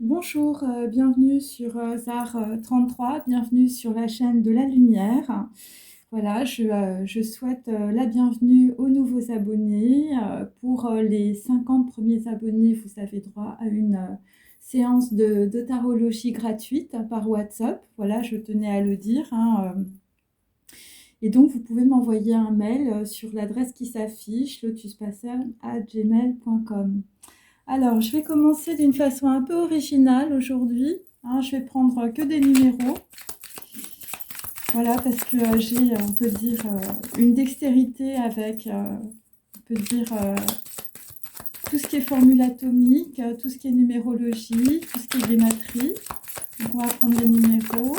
Bonjour, bienvenue sur ZAR 33, bienvenue sur la chaîne de la lumière. Voilà, je souhaite la bienvenue aux nouveaux abonnés. Pour les 50 premiers abonnés, vous avez droit à une séance de tarologie gratuite par WhatsApp. Voilà, je tenais à le dire, hein. Et donc, vous pouvez m'envoyer un mail sur l'adresse qui s'affiche, lotuspassion@gmail.com. Alors, je vais commencer d'une façon un peu originale aujourd'hui. Je vais prendre que des numéros. Voilà, parce que j'ai, on peut dire, une dextérité avec, on peut dire, tout ce qui est formule atomique, tout ce qui est numérologie, tout ce qui est gématrie. Donc, on va prendre des numéros.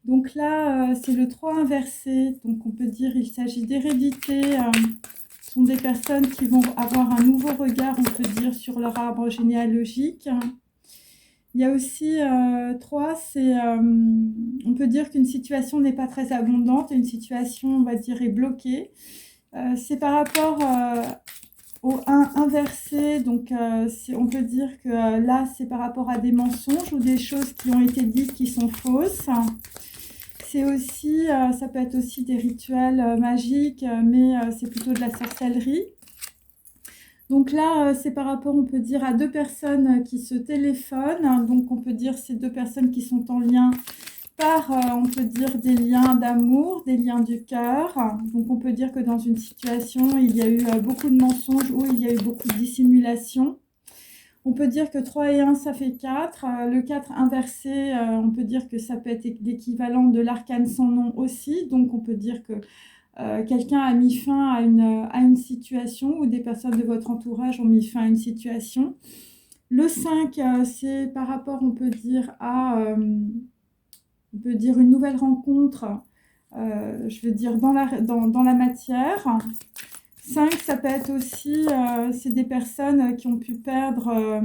Donc là, c'est le 3 inversé. Donc, on peut dire qu'il s'agit d'hérédité. Ce sont des personnes qui vont avoir un nouveau regard, on peut dire, sur leur arbre généalogique. Il y a aussi 3, on peut dire qu'une situation n'est pas très abondante, une situation, on va dire, est bloquée. C'est par rapport au 1 inversé, donc on peut dire que là, c'est par rapport à des mensonges ou des choses qui ont été dites qui sont fausses. C'est aussi, ça peut être aussi des rituels magiques, mais c'est plutôt de la sorcellerie. Donc là, c'est par rapport, on peut dire, à deux personnes qui se téléphonent. Donc on peut dire ces deux personnes qui sont en lien par, on peut dire, des liens d'amour, des liens du cœur. Donc on peut dire que dans une situation, il y a eu beaucoup de mensonges ou il y a eu beaucoup de dissimulation. On peut dire que 3 et 1, ça fait 4. Le 4 inversé, on peut dire que ça peut être l'équivalent de l'arcane sans nom aussi. Donc on peut dire que quelqu'un a mis fin à une situation ou des personnes de votre entourage ont mis fin à une situation. Le 5, c'est par rapport, on peut dire, à une nouvelle rencontre, je veux dire, dans la matière. 5, ça peut être aussi, c'est des personnes qui ont pu perdre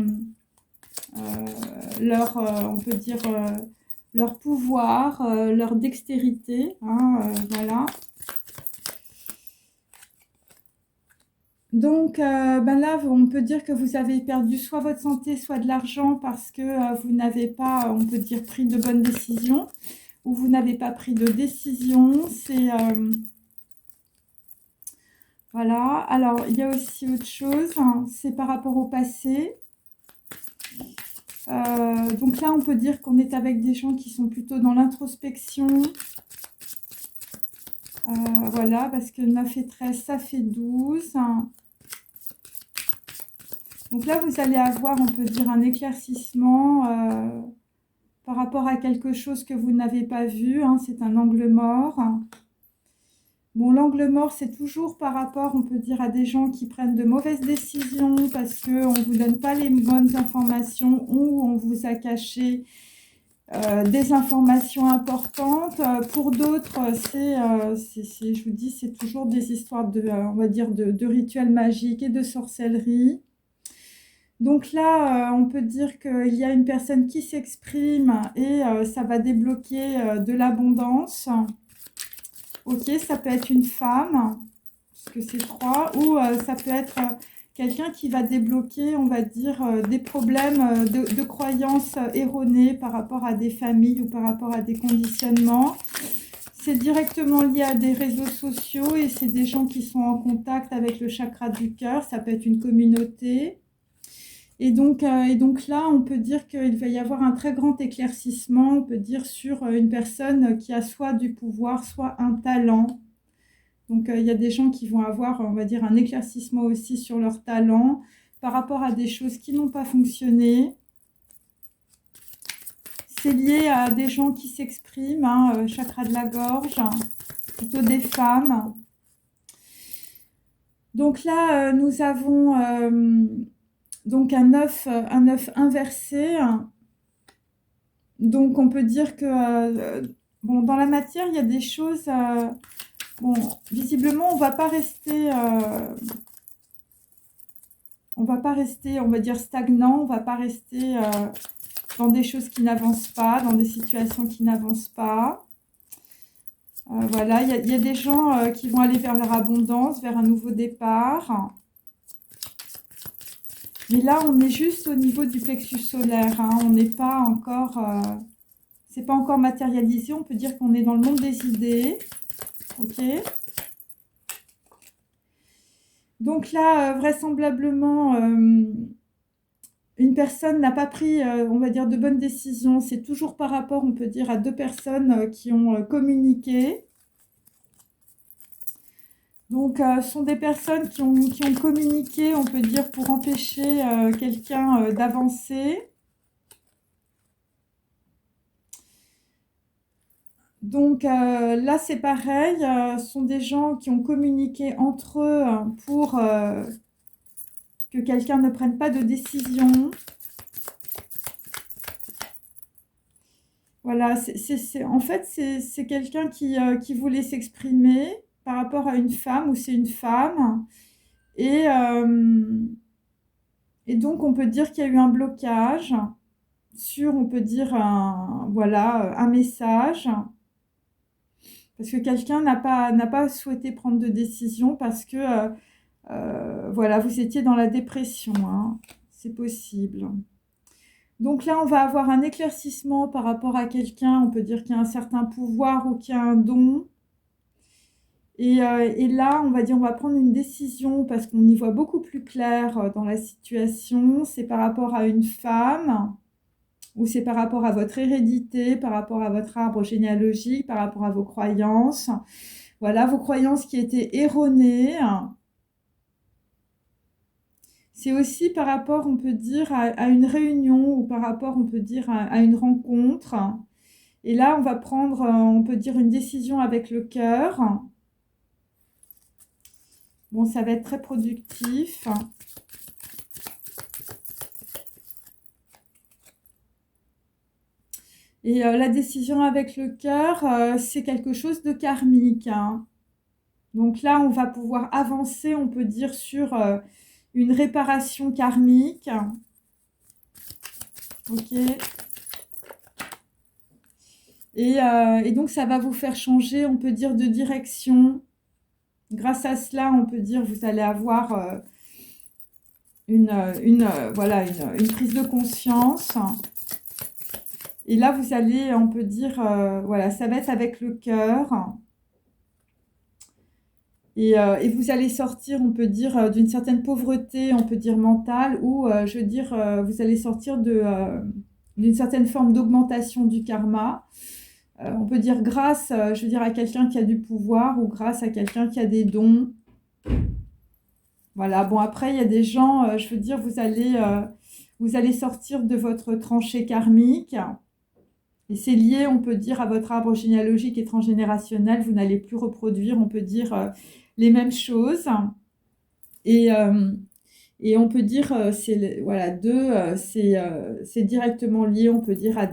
leur, on peut dire, leur pouvoir, leur dextérité. Voilà. Donc là, on peut dire que vous avez perdu soit votre santé, soit de l'argent parce que vous n'avez pas, on peut dire, pris de bonnes décisions ou vous n'avez pas pris de décision. Voilà. Alors, il y a aussi autre chose, hein, c'est par rapport au passé. Donc là, on peut dire qu'on est avec des gens qui sont plutôt dans l'introspection. Voilà, parce que 9 et 13, ça fait 12. Donc là, vous allez avoir, on peut dire, un éclaircissement par rapport à quelque chose que vous n'avez pas vu. C'est un angle mort. Bon, l'angle mort, c'est toujours par rapport, on peut dire, à des gens qui prennent de mauvaises décisions parce qu'on ne vous donne pas les bonnes informations ou on vous a caché des informations importantes. Pour d'autres, je vous dis, c'est toujours des histoires on va dire, de rituels magiques et de sorcellerie. Donc là, on peut dire qu'il y a une personne qui s'exprime et ça va débloquer de l'abondance. Ok, ça peut être une femme, parce que c'est 3, ou ça peut être quelqu'un qui va débloquer, on va dire, des problèmes de croyances erronées par rapport à des familles ou par rapport à des conditionnements. C'est directement lié à des réseaux sociaux et c'est des gens qui sont en contact avec le chakra du cœur. Ça peut être une communauté. Et donc là, on peut dire qu'il va y avoir un très grand éclaircissement, on peut dire, sur une personne qui a soit du pouvoir, soit un talent. Donc il y a des gens qui vont avoir, on va dire, un éclaircissement aussi sur leur talent par rapport à des choses qui n'ont pas fonctionné. C'est lié à des gens qui s'expriment, chakra de la gorge, plutôt des femmes. Donc là, nous avons donc un 9 inversé. Donc on peut dire que bon, dans la matière, il y a des choses. Bon, visiblement, on va pas rester, on va dire stagnant. On va pas rester dans des choses qui n'avancent pas, dans des situations qui n'avancent pas. Voilà, il y a des gens qui vont aller vers leur abondance, vers un nouveau départ. Mais là, on est juste au niveau du plexus solaire, hein. On n'est pas encore... c'est pas encore matérialisé. On peut dire qu'on est dans le monde des idées. Ok. Donc là, vraisemblablement, une personne n'a pas pris, on va dire, de bonnes décisions. C'est toujours par rapport, on peut dire, à deux personnes qui ont communiqué. Donc, ce sont des personnes qui ont communiqué, on peut dire, pour empêcher quelqu'un d'avancer. Donc là, c'est pareil. Ce sont des gens qui ont communiqué entre eux pour que quelqu'un ne prenne pas de décision. Voilà, en fait, c'est quelqu'un qui voulait s'exprimer par rapport à une femme ou c'est une femme. Et donc, on peut dire qu'il y a eu un blocage sur, on peut dire, voilà, un message. Parce que quelqu'un n'a pas souhaité prendre de décision parce que, voilà, vous étiez dans la dépression, hein. C'est possible. Donc là, on va avoir un éclaircissement par rapport à quelqu'un. On peut dire qu'il y a un certain pouvoir ou qu'il y a un don. Et là, on va dire, on va prendre une décision parce qu'on y voit beaucoup plus clair dans la situation. C'est par rapport à une femme ou c'est par rapport à votre hérédité, par rapport à votre arbre généalogique, par rapport à vos croyances. Voilà, vos croyances qui étaient erronées. C'est aussi par rapport, on peut dire, à une réunion ou par rapport, on peut dire, à une rencontre. Et là, on va prendre, on peut dire, une décision avec le cœur. Bon, ça va être très productif. Et la décision avec le cœur, c'est quelque chose de karmique, hein. Donc là, on va pouvoir avancer, on peut dire, sur une réparation karmique. Ok. Et donc, ça va vous faire changer, on peut dire, de direction. Grâce à cela, on peut dire, vous allez avoir voilà, une prise de conscience. Et là, vous allez, on peut dire, voilà, ça va être avec le cœur. Et vous allez sortir, on peut dire, d'une certaine pauvreté, on peut dire mentale, ou je veux dire, vous allez sortir d'une certaine forme d'augmentation du karma. On peut dire grâce, je veux dire, à quelqu'un qui a du pouvoir ou grâce à quelqu'un qui a des dons. Voilà, bon, après, il y a des gens, je veux dire, vous allez sortir de votre tranchée karmique. Et c'est lié, on peut dire, à votre arbre généalogique et transgénérationnel. Vous n'allez plus reproduire, on peut dire, les mêmes choses. Et on peut dire, voilà, c'est directement lié, on peut dire, à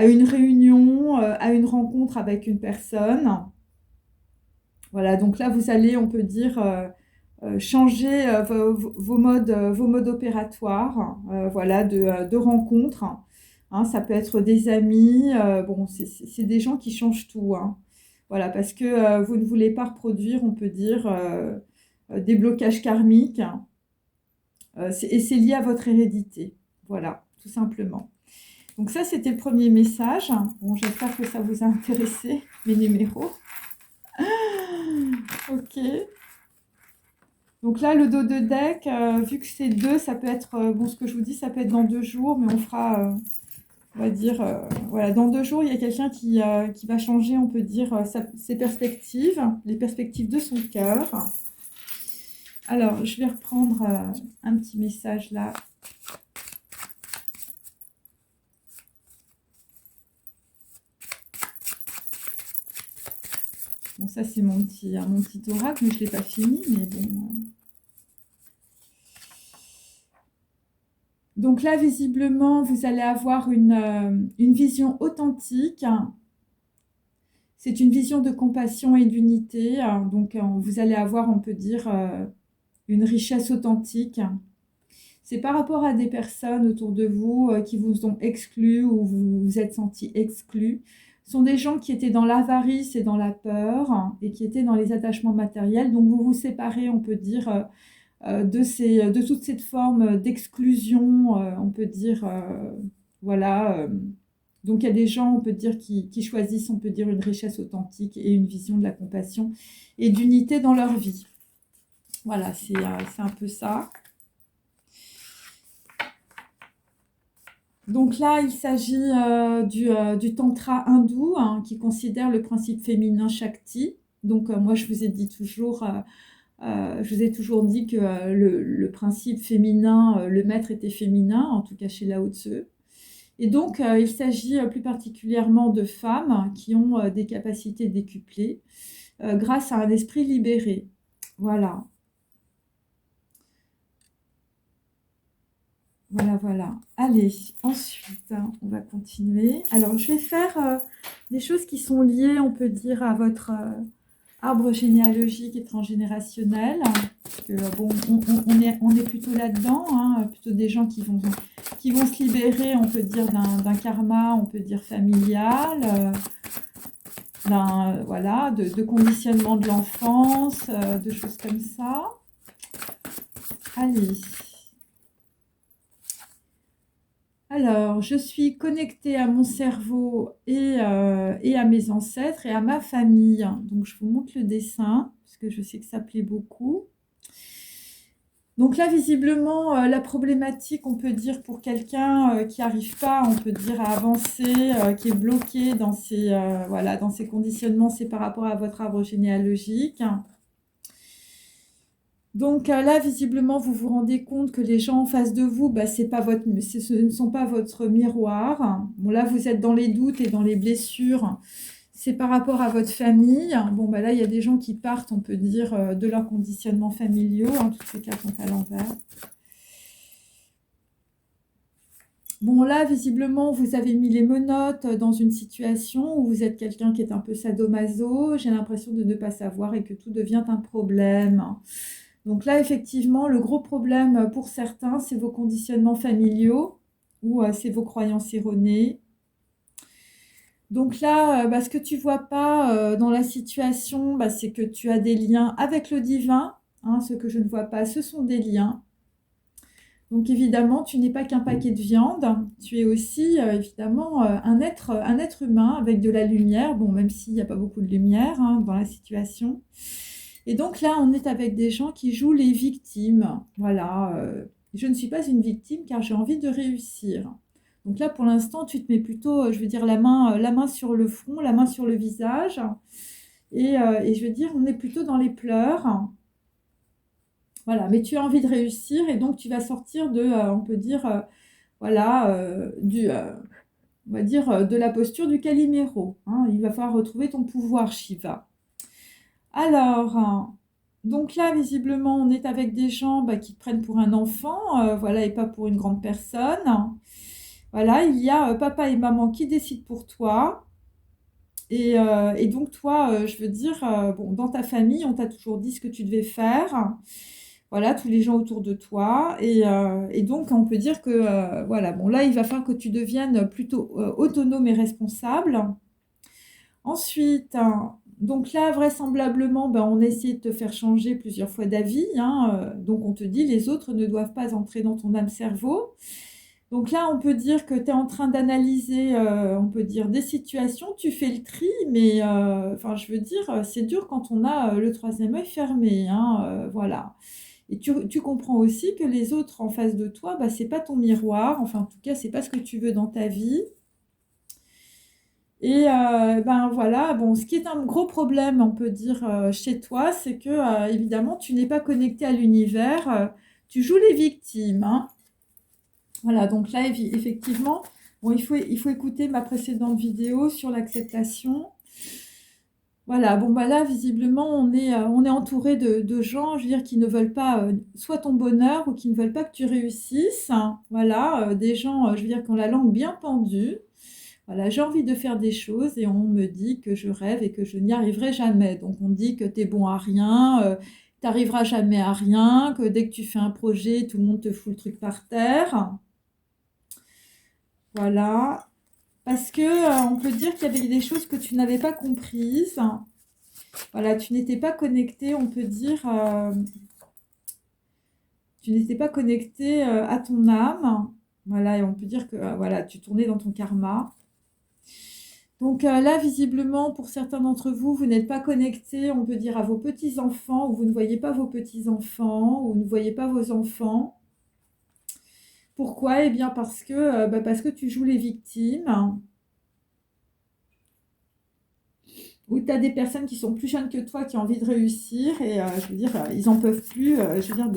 une réunion, à une rencontre avec une personne. Voilà, donc là, vous allez, on peut dire, changer vos modes opératoires, voilà, de rencontres. Hein, ça peut être des amis, bon, c'est des gens qui changent tout, hein. Voilà, parce que vous ne voulez pas reproduire, on peut dire, des blocages karmiques. Et c'est lié à votre hérédité. Voilà, tout simplement. Donc ça, c'était le premier message. Bon, j'espère que ça vous a intéressé, mes numéros. Ok. Donc là, le dos de deck, vu que c'est 2, ça peut être, bon, ce que je vous dis, ça peut être dans 2 jours, mais on fera, on va dire, voilà, dans 2 jours, il y a quelqu'un qui va changer, on peut dire, ses perspectives, les perspectives de son cœur. Alors, je vais reprendre un petit message là. Bon, ça, c'est mon petit oracle, mais je ne l'ai pas fini, mais bon. Donc là, visiblement, vous allez avoir une vision authentique. C'est une vision de compassion et d'unité. Donc, vous allez avoir, on peut dire, une richesse authentique. C'est par rapport à des personnes autour de vous qui vous ont exclus ou vous vous êtes sentis exclus. Ce sont des gens qui étaient dans l'avarice et dans la peur et qui étaient dans les attachements matériels. Donc, vous vous séparez, on peut dire, de toute cette forme d'exclusion, on peut dire, voilà. Donc, il y a des gens, on peut dire, qui choisissent, on peut dire, une richesse authentique et une vision de la compassion et d'unité dans leur vie. Voilà, c'est un peu ça. Donc là, il s'agit du tantra hindou, hein, qui considère le principe féminin Shakti. Donc moi, je vous ai toujours dit que le principe féminin, le maître était féminin, en tout cas chez Lao Tzu. Et donc, il s'agit plus particulièrement de femmes qui ont des capacités décuplées grâce à un esprit libéré. Voilà. Voilà, voilà. Allez, ensuite, on va continuer. Alors, je vais faire des choses qui sont liées, on peut dire, à votre arbre généalogique et transgénérationnel. Parce que, bon, on est plutôt là-dedans, hein, plutôt des gens qui vont se libérer, on peut dire, d'un karma, on peut dire, familial, voilà, de conditionnement de l'enfance, de choses comme ça. Allez. Alors, je suis connectée à mon cerveau et à mes ancêtres et à ma famille. Donc, je vous montre le dessin, parce que je sais que ça plaît beaucoup. Donc là, visiblement, la problématique, on peut dire, pour quelqu'un qui n'arrive pas, on peut dire, à avancer, qui est bloqué dans voilà, dans ses conditionnements, c'est par rapport à votre arbre généalogique. Donc là, visiblement, vous vous rendez compte que les gens en face de vous, bah, ce ne sont pas votre miroir. Bon, là, vous êtes dans les doutes et dans les blessures. C'est par rapport à votre famille. Bon, bah, là, il y a des gens qui partent, on peut dire, de leurs conditionnements familiaux. Hein, toutes ces cartes sont à l'envers. Bon, là, visiblement, vous avez mis les menottes dans une situation où vous êtes quelqu'un qui est un peu sadomaso. J'ai l'impression de ne pas savoir et que tout devient un problème. Donc là, effectivement, le gros problème pour certains, c'est vos conditionnements familiaux ou c'est vos croyances erronées. Donc là, ce que tu ne vois pas dans la situation, c'est que tu as des liens avec le divin. Hein, ce que je ne vois pas, ce sont des liens. Donc évidemment, tu n'es pas qu'un paquet de viande. Tu es aussi évidemment un être humain avec de la lumière. Bon, même s'il n'y a pas beaucoup de lumière dans la situation. Et donc là, on est avec des gens qui jouent les victimes. Voilà, je ne suis pas une victime car j'ai envie de réussir. Donc là, pour l'instant, tu te mets plutôt, je veux dire, la main sur le front, la main sur le visage. Et je veux dire, on est plutôt dans les pleurs. Voilà, mais tu as envie de réussir et donc tu vas sortir on peut dire, voilà, on va dire, de la posture du Calimero. Hein. Il va falloir retrouver ton pouvoir, Shiva. Alors, donc là, visiblement, on est avec des gens qui te prennent pour un enfant, voilà, et pas pour une grande personne. Voilà, il y a papa et maman qui décident pour toi. Et donc, toi, je veux dire, bon, dans ta famille, on t'a toujours dit ce que tu devais faire. Voilà, tous les gens autour de toi. Et donc, on peut dire que, voilà, bon, là, il va falloir que tu deviennes plutôt autonome et responsable. Ensuite, donc là, vraisemblablement, on essaie de te faire changer plusieurs fois d'avis. Hein, donc, on te dit, les autres ne doivent pas entrer dans ton âme-cerveau. Donc là, on peut dire que tu es en train d'analyser, on peut dire, des situations. Tu fais le tri, mais enfin, je veux dire, c'est dur quand on a le troisième œil fermé. Hein, voilà. Et tu comprends aussi que les autres en face de toi, ce n'est pas ton miroir. Enfin, en tout cas, ce n'est pas ce que tu veux dans ta vie. Et voilà, bon, ce qui est un gros problème, on peut dire, chez toi, c'est que, évidemment, tu n'es pas connecté à l'univers, tu joues les victimes. Hein. Voilà, donc là, effectivement, bon, il faut écouter ma précédente vidéo sur l'acceptation. Voilà, bon, là, visiblement, on est entouré de gens, je veux dire, qui ne veulent pas soit ton bonheur ou qui ne veulent pas que tu réussisses. Hein. Voilà, des gens, je veux dire, qui ont la langue bien pendue. Voilà, j'ai envie de faire des choses et on me dit que je rêve et que je n'y arriverai jamais. Donc on dit que tu es bon à rien, tu n'arriveras jamais à rien, que dès que tu fais un projet, tout le monde te fout le truc par terre. Voilà. Parce que on peut dire qu'il y avait des choses que tu n'avais pas comprises. Voilà, tu n'étais pas connecté, on peut dire, tu n'étais pas connecté à ton âme. Voilà, et on peut dire que voilà, tu tournais dans ton karma. Donc là, visiblement, pour certains d'entre vous, vous n'êtes pas connecté, on peut dire, à vos petits-enfants, ou vous ne voyez pas vos petits-enfants, ou ne voyez pas vos enfants. Pourquoi? Eh bien parce que tu joues les victimes, ou tu as des personnes qui sont plus jeunes que toi, qui ont envie de réussir, et je veux dire, ils n'en peuvent plus, je veux dire,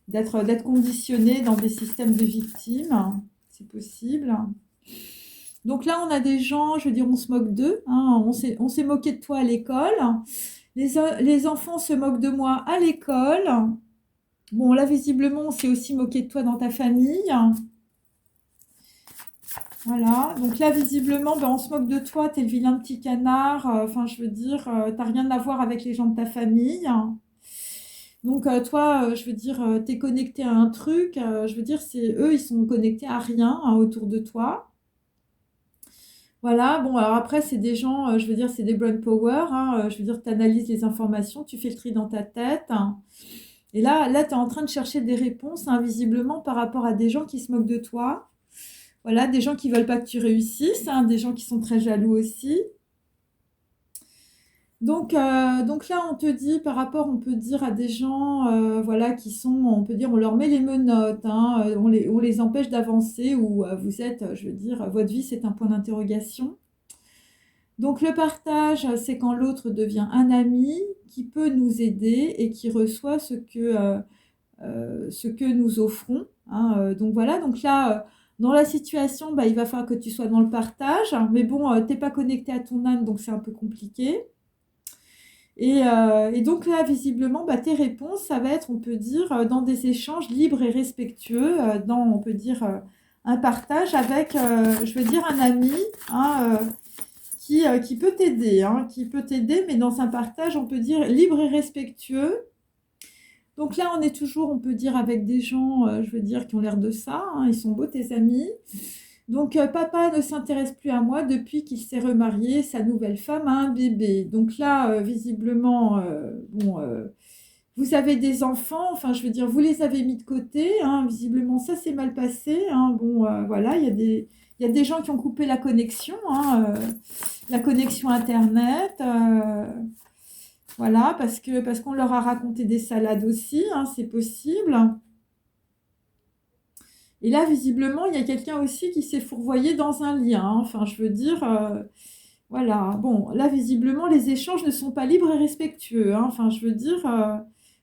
d'être conditionnés dans des systèmes de victimes. C'est possible. Donc là, on a des gens, je veux dire, on se moque d'eux, hein, on s'est moqué de toi à l'école. Les enfants se moquent de moi à l'école. Bon, là, visiblement, on s'est aussi moqué de toi dans ta famille. Voilà. Donc là, visiblement, ben, on se moque de toi, t'es le vilain petit canard. Enfin, je veux dire, t'as rien à voir avec les gens de ta famille. Donc toi, je veux dire, t'es connecté à un truc. Je veux dire, c'est eux, ils sont connectés à rien hein, autour de toi. Voilà, bon, alors après, c'est des gens, je veux dire, c'est des brain power, hein, je veux dire, tu analyses les informations, tu fais le tri dans ta tête, hein. Et là tu es en train de chercher des réponses, hein, visiblement, par rapport à des gens qui se moquent de toi. Voilà, des gens qui veulent pas que tu réussisses, hein, des gens qui sont très jaloux aussi. Donc là, on te dit, par rapport, on peut dire à des gens, voilà, qui sont, on peut dire, on leur met les menottes, hein, on les empêche d'avancer, ou vous êtes, je veux dire, votre vie, c'est un point d'interrogation. Donc le partage, c'est quand l'autre devient un ami qui peut nous aider et qui reçoit ce que nous offrons, hein. Donc voilà, donc là, dans la situation, bah, il va falloir que tu sois dans le partage, mais bon, tu n'es pas connecté à ton âme, donc c'est un peu compliqué. Et donc là, visiblement, bah, tes réponses, ça va être, on peut dire, dans des échanges libres et respectueux, dans, on peut dire, un partage avec, je veux dire, un ami, hein, qui peut t'aider, hein, mais dans un partage, on peut dire, libre et respectueux. Donc là, on est toujours, on peut dire, avec des gens, je veux dire, qui ont l'air de ça, hein, ils sont beaux, tes amis. Donc, papa ne s'intéresse plus à moi depuis qu'il s'est remarié, sa nouvelle femme a un bébé. Donc là, visiblement, bon, vous avez des enfants, enfin, je veux dire, vous les avez mis de côté, hein, visiblement, ça s'est mal passé, hein. Bon, voilà, il y a des gens qui ont coupé la connexion, hein, la connexion Internet, voilà, parce qu'on leur a raconté des salades aussi, hein, c'est possible. Et là, visiblement, il y a quelqu'un aussi qui s'est fourvoyé dans un lien, hein. Enfin, je veux dire, voilà. Bon, là, visiblement, les échanges ne sont pas libres et respectueux, hein. Enfin, je veux dire,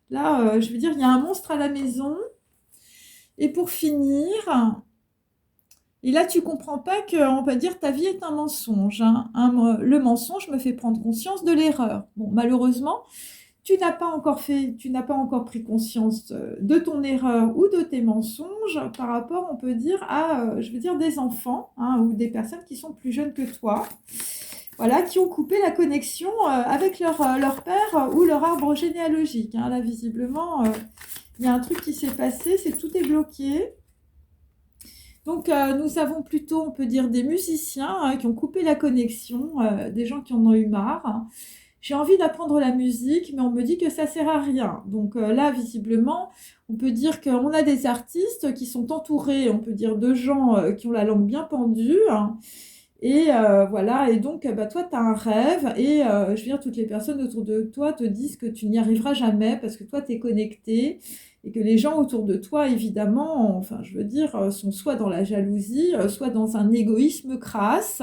là, je veux dire, il y a un monstre à la maison. Et pour finir, et là, tu comprends pas qu'on peut dire ta vie est un mensonge, hein. Le mensonge me fait prendre conscience de l'erreur. Bon, malheureusement, tu n'as pas encore pris conscience de ton erreur ou de tes mensonges par rapport, on peut dire, à, je veux dire, des enfants, hein, ou des personnes qui sont plus jeunes que toi, voilà, qui ont coupé la connexion avec leur père ou leur arbre généalogique, hein. Là, visiblement, il y a un truc qui s'est passé, tout est bloqué. Donc, nous avons plutôt, on peut dire, des musiciens hein, qui ont coupé la connexion, des gens qui en ont eu marre, hein. J'ai envie d'apprendre la musique, mais on me dit que ça sert à rien. Donc là, visiblement, on peut dire qu'on a des artistes qui sont entourés, on peut dire, de gens qui ont la langue bien pendue, hein. Et voilà, et donc bah, toi, tu as un rêve, et je veux dire, toutes les personnes autour de toi te disent que tu n'y arriveras jamais parce que toi, tu es connecté, et que les gens autour de toi, évidemment, enfin, je veux dire, sont soit dans la jalousie, soit dans un égoïsme crasse.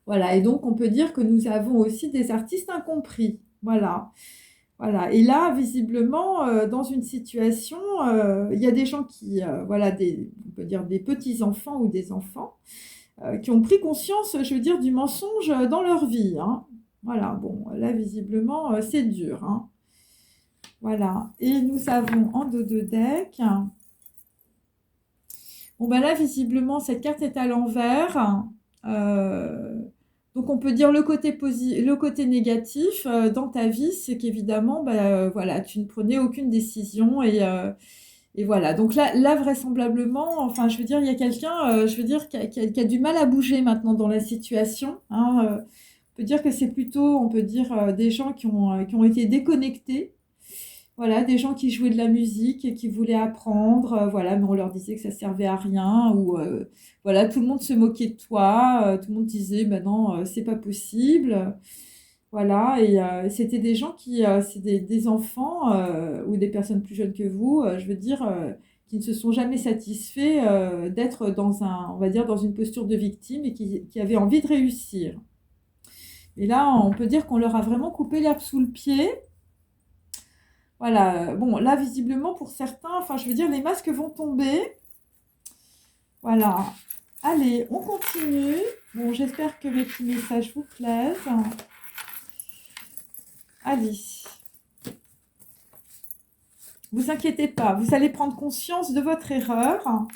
Voilà, et donc on peut dire que nous avons aussi des artistes incompris. Voilà. Voilà. Et là, visiblement, dans une situation, il y a des gens qui, voilà, on peut dire des petits-enfants ou des enfants, qui ont pris conscience, je veux dire, du mensonge dans leur vie, hein. Voilà, bon, là, visiblement, c'est dur, hein. Voilà. Et nous avons en dos de deck. Bon, ben là, visiblement, cette carte est à l'envers. Donc, on peut dire le côté négatif dans ta vie, c'est qu'évidemment, voilà, tu ne prenais aucune décision et voilà. Donc là, vraisemblablement, enfin, je veux dire, il y a quelqu'un, je veux dire, qui a du mal à bouger maintenant dans la situation, hein. On peut dire que c'est plutôt, on peut dire, des gens qui ont été déconnectés. Voilà, des gens qui jouaient de la musique et qui voulaient apprendre, voilà, mais on leur disait que ça servait à rien ou voilà, tout le monde se moquait de toi, tout le monde disait: «Bah non, c'est pas possible». Voilà et c'était des gens qui, c'est des enfants, ou des personnes plus jeunes que vous, je veux dire, qui ne se sont jamais satisfaits, d'être dans un on va dire dans une posture de victime et qui avaient envie de réussir. Et là, on peut dire qu'on leur a vraiment coupé l'herbe sous le pied. Voilà, bon, là, visiblement, pour certains, enfin, je veux dire, les masques vont tomber. Voilà. Allez, on continue. Bon, j'espère que mes petits messages vous plaisent. Allez. Vous inquiétez pas, vous allez prendre conscience de votre erreur.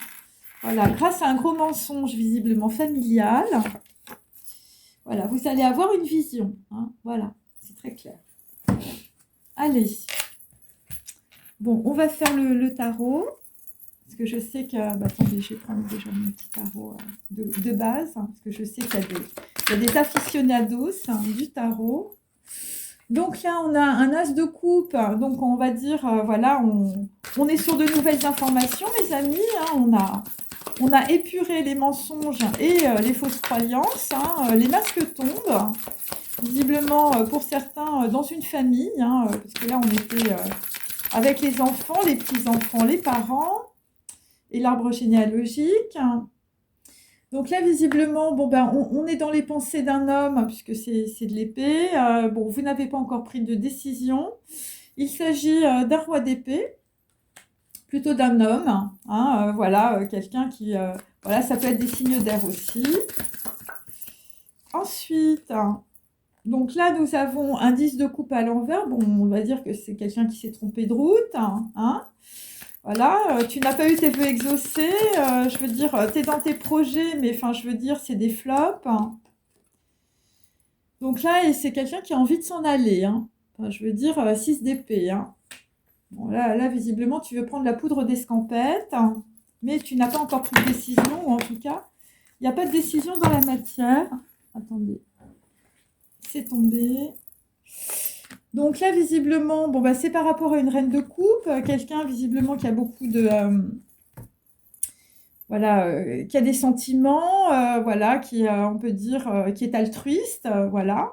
Voilà, grâce à un gros mensonge visiblement familial. Voilà, vous allez avoir une vision. Hein, voilà, c'est très clair. Allez. Bon, on va faire le tarot. Parce que je sais que... Bah, attendez, je vais prendre déjà mon petit tarot de base. Hein, parce que je sais qu'il y a des aficionados du tarot. Donc là, on a un as de coupe. Donc on va dire, voilà, on est sur de nouvelles informations, mes amis. Hein, on a épuré les mensonges et les fausses croyances. Hein, les masques tombent. Visiblement, pour certains, dans une famille. Hein, parce que là, on était avec les enfants, les petits-enfants, les parents et l'arbre généalogique. Donc là, visiblement, bon, ben, on est dans les pensées d'un homme, puisque c'est de l'épée. Bon, vous n'avez pas encore pris de décision. Il s'agit d'un roi d'épée, plutôt d'un homme. Hein, voilà, quelqu'un qui... voilà, ça peut être des signes d'air aussi. Ensuite, donc là, nous avons un 10 de coupe à l'envers. Bon, on va dire que c'est quelqu'un qui s'est trompé de route. Hein. Voilà, tu n'as pas eu tes vœux exaucés, je veux dire, tu es dans tes projets, mais enfin, je veux dire, c'est des flops. Donc là, c'est quelqu'un qui a envie de s'en aller. Hein. Enfin, je veux dire, 6 d'épée. Hein. Bon, là, visiblement, tu veux prendre la poudre d'escampette, hein, mais tu n'as pas encore pris de décision, ou en tout cas, il n'y a pas de décision dans la matière. Attendez, c'est tombé. Donc là, visiblement, bon, bah, c'est par rapport à une reine de coupe, quelqu'un visiblement qui a beaucoup de... voilà, qui a des sentiments, voilà, qui, on peut dire, qui est altruiste, voilà.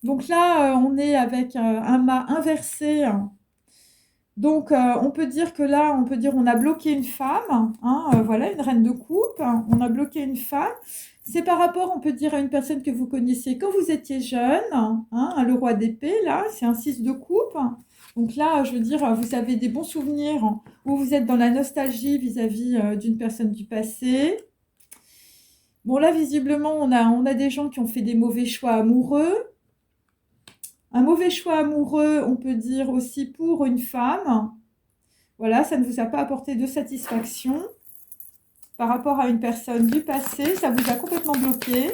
Donc là, on est avec un mât inversé. Donc, on peut dire que là, on peut dire on a bloqué une femme, hein, voilà, une reine de coupe. On a bloqué une femme. C'est par rapport, on peut dire, à une personne que vous connaissiez quand vous étiez jeune, hein, le roi d'épée, là, c'est un 6 de coupe. Donc là, je veux dire, vous avez des bons souvenirs où vous êtes dans la nostalgie vis-à-vis d'une personne du passé. Bon, là, visiblement, on a des gens qui ont fait des mauvais choix amoureux. Un mauvais choix amoureux, on peut dire aussi pour une femme. Voilà, ça ne vous a pas apporté de satisfaction par rapport à une personne du passé. Ça vous a complètement bloqué.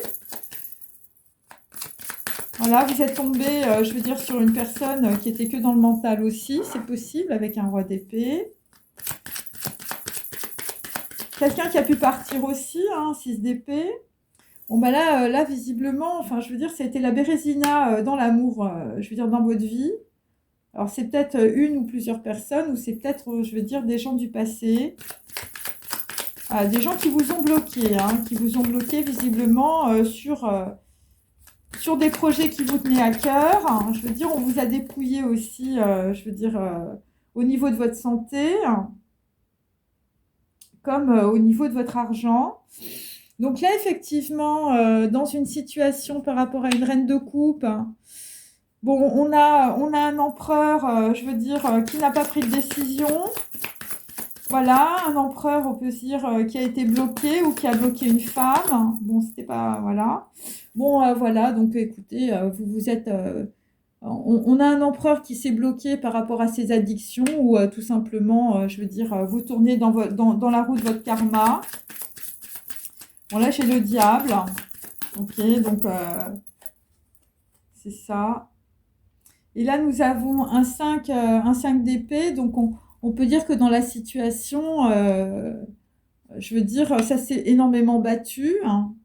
Voilà, vous êtes tombé, je veux dire, sur une personne qui était que dans le mental aussi. C'est possible avec un roi d'épée. Quelqu'un qui a pu partir aussi, hein, 6 d'épée. Bon, bah là, visiblement, enfin, je veux dire, ça a été la Bérésina dans l'amour, je veux dire, dans votre vie. Alors, c'est peut-être une ou plusieurs personnes, ou c'est peut-être, je veux dire, des gens du passé. Des gens qui vous ont bloqué, hein, qui vous ont bloqué visiblement sur des projets qui vous tenaient à cœur. Hein. Je veux dire, on vous a dépouillé aussi, je veux dire, au niveau de votre santé, comme au niveau de votre argent. Donc là, effectivement, dans une situation par rapport à une reine de coupe, bon, on a un empereur, je veux dire, qui n'a pas pris de décision. Voilà, un empereur, on peut dire, qui a été bloqué ou qui a bloqué une femme. Bon, c'était pas... Voilà. Bon, voilà, donc écoutez, vous êtes... on a un empereur qui s'est bloqué par rapport à ses addictions ou tout simplement, je veux dire, vous tournez dans la roue de votre karma. Bon, là, j'ai le diable. Ok, donc c'est ça. Et là, nous avons un 5 d'épée. Donc, on peut dire que dans la situation, je veux dire, ça s'est énormément battu. Hein.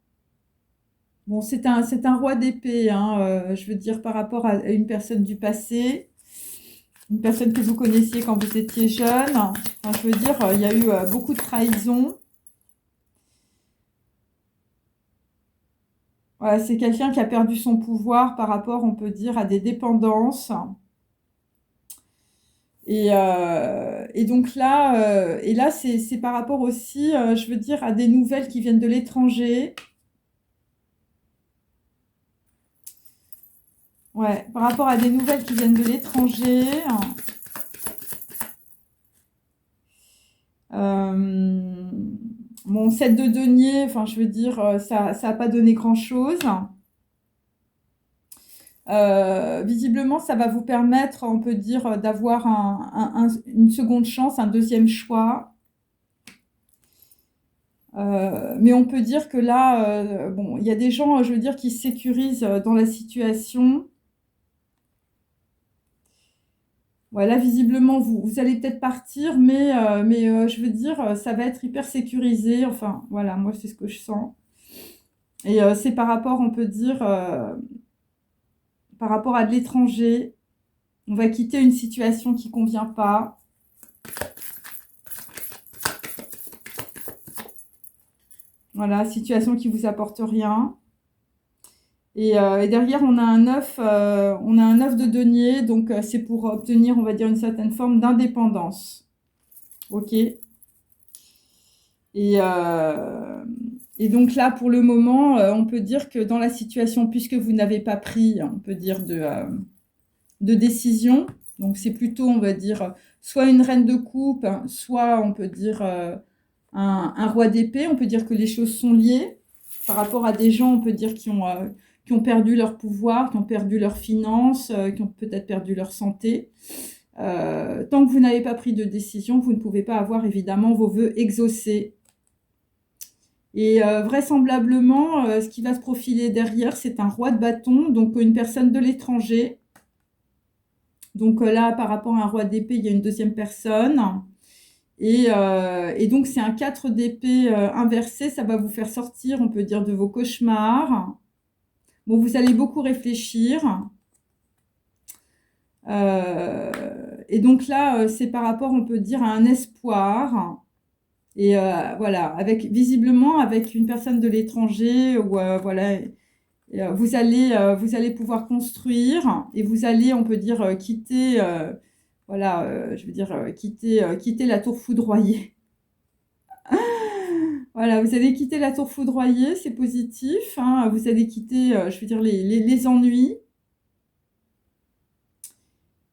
Bon, c'est un roi d'épée, hein, je veux dire, par rapport à une personne du passé. une personne que vous connaissiez quand vous étiez jeune. Enfin, je veux dire, il y a eu beaucoup de trahison. Voilà, c'est quelqu'un qui a perdu son pouvoir par rapport, on peut dire, à des dépendances. Et donc là, c'est par rapport aussi, je veux dire, à des nouvelles qui viennent de l'étranger. Ouais, par rapport à des nouvelles qui viennent de l'étranger. Mon 7 de denier, enfin, je veux dire, ça n'a pas donné grand-chose. Visiblement, ça va vous permettre, on peut dire, d'avoir une seconde chance, un deuxième choix. Mais on peut dire que là, bon, il y a des gens, je veux dire, qui se sécurisent dans la situation. Voilà, visiblement, vous allez peut-être partir, mais je veux dire, ça va être hyper sécurisé. Enfin, voilà, moi, c'est ce que je sens. Et c'est par rapport, on peut dire, par rapport à de l'étranger. On va quitter une situation qui ne convient pas. Voilà, situation qui vous apporte rien. Et derrière, on a un œuf de denier, donc c'est pour obtenir, on va dire, une certaine forme d'indépendance. Ok. Et donc là, pour le moment, on peut dire que dans la situation, puisque vous n'avez pas pris, on peut dire, de décision, donc c'est plutôt, on va dire, soit une reine de coupe, soit on peut dire un roi d'épée. On peut dire que les choses sont liées par rapport à des gens, on peut dire, qui ont perdu leur pouvoir, qui ont perdu leurs finances, qui ont peut-être perdu leur santé. Tant que vous n'avez pas pris de décision, vous ne pouvez pas avoir évidemment vos vœux exaucés. Et vraisemblablement, ce qui va se profiler derrière, c'est un roi de bâton, donc une personne de l'étranger. Donc là, par rapport à un roi d'épée, il y a une deuxième personne. Et donc, c'est un 4 d'épée inversé. Ça va vous faire sortir, on peut dire, de vos cauchemars. Bon, vous allez beaucoup réfléchir. Et donc là, c'est par rapport, on peut dire, à un espoir. Et voilà, visiblement avec une personne de l'étranger, ou voilà, vous allez pouvoir construire et vous allez, on peut dire, quitter, voilà, je veux dire, quitter la tour foudroyée. Voilà, vous allez quitter la tour foudroyée, c'est positif, hein, vous allez quitter, je veux dire, les ennuis.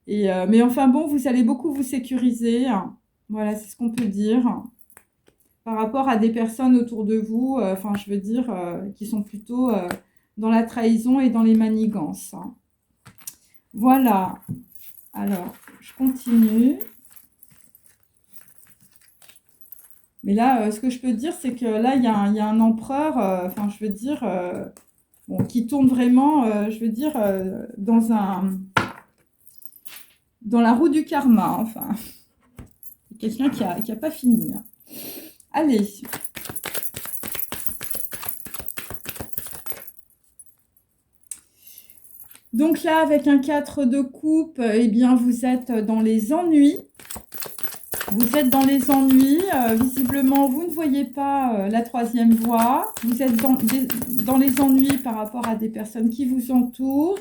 Mais enfin bon, vous allez beaucoup vous sécuriser, hein. Voilà, c'est ce qu'on peut dire. Par rapport à des personnes autour de vous, enfin, je veux dire, qui sont plutôt dans la trahison et dans les manigances, hein. Voilà. Alors, je continue. Mais là, ce que je peux dire, c'est que là, il y a un empereur, enfin, je veux dire, bon, qui tourne vraiment, je veux dire, dans la roue du karma, enfin. Quelqu'un qui a pas fini, hein. Allez. Donc là, avec un 4 de coupe, eh bien, vous êtes dans les ennuis. Vous êtes dans les ennuis. Visiblement, vous ne voyez pas la troisième voie. Vous êtes dans les ennuis par rapport à des personnes qui vous entourent.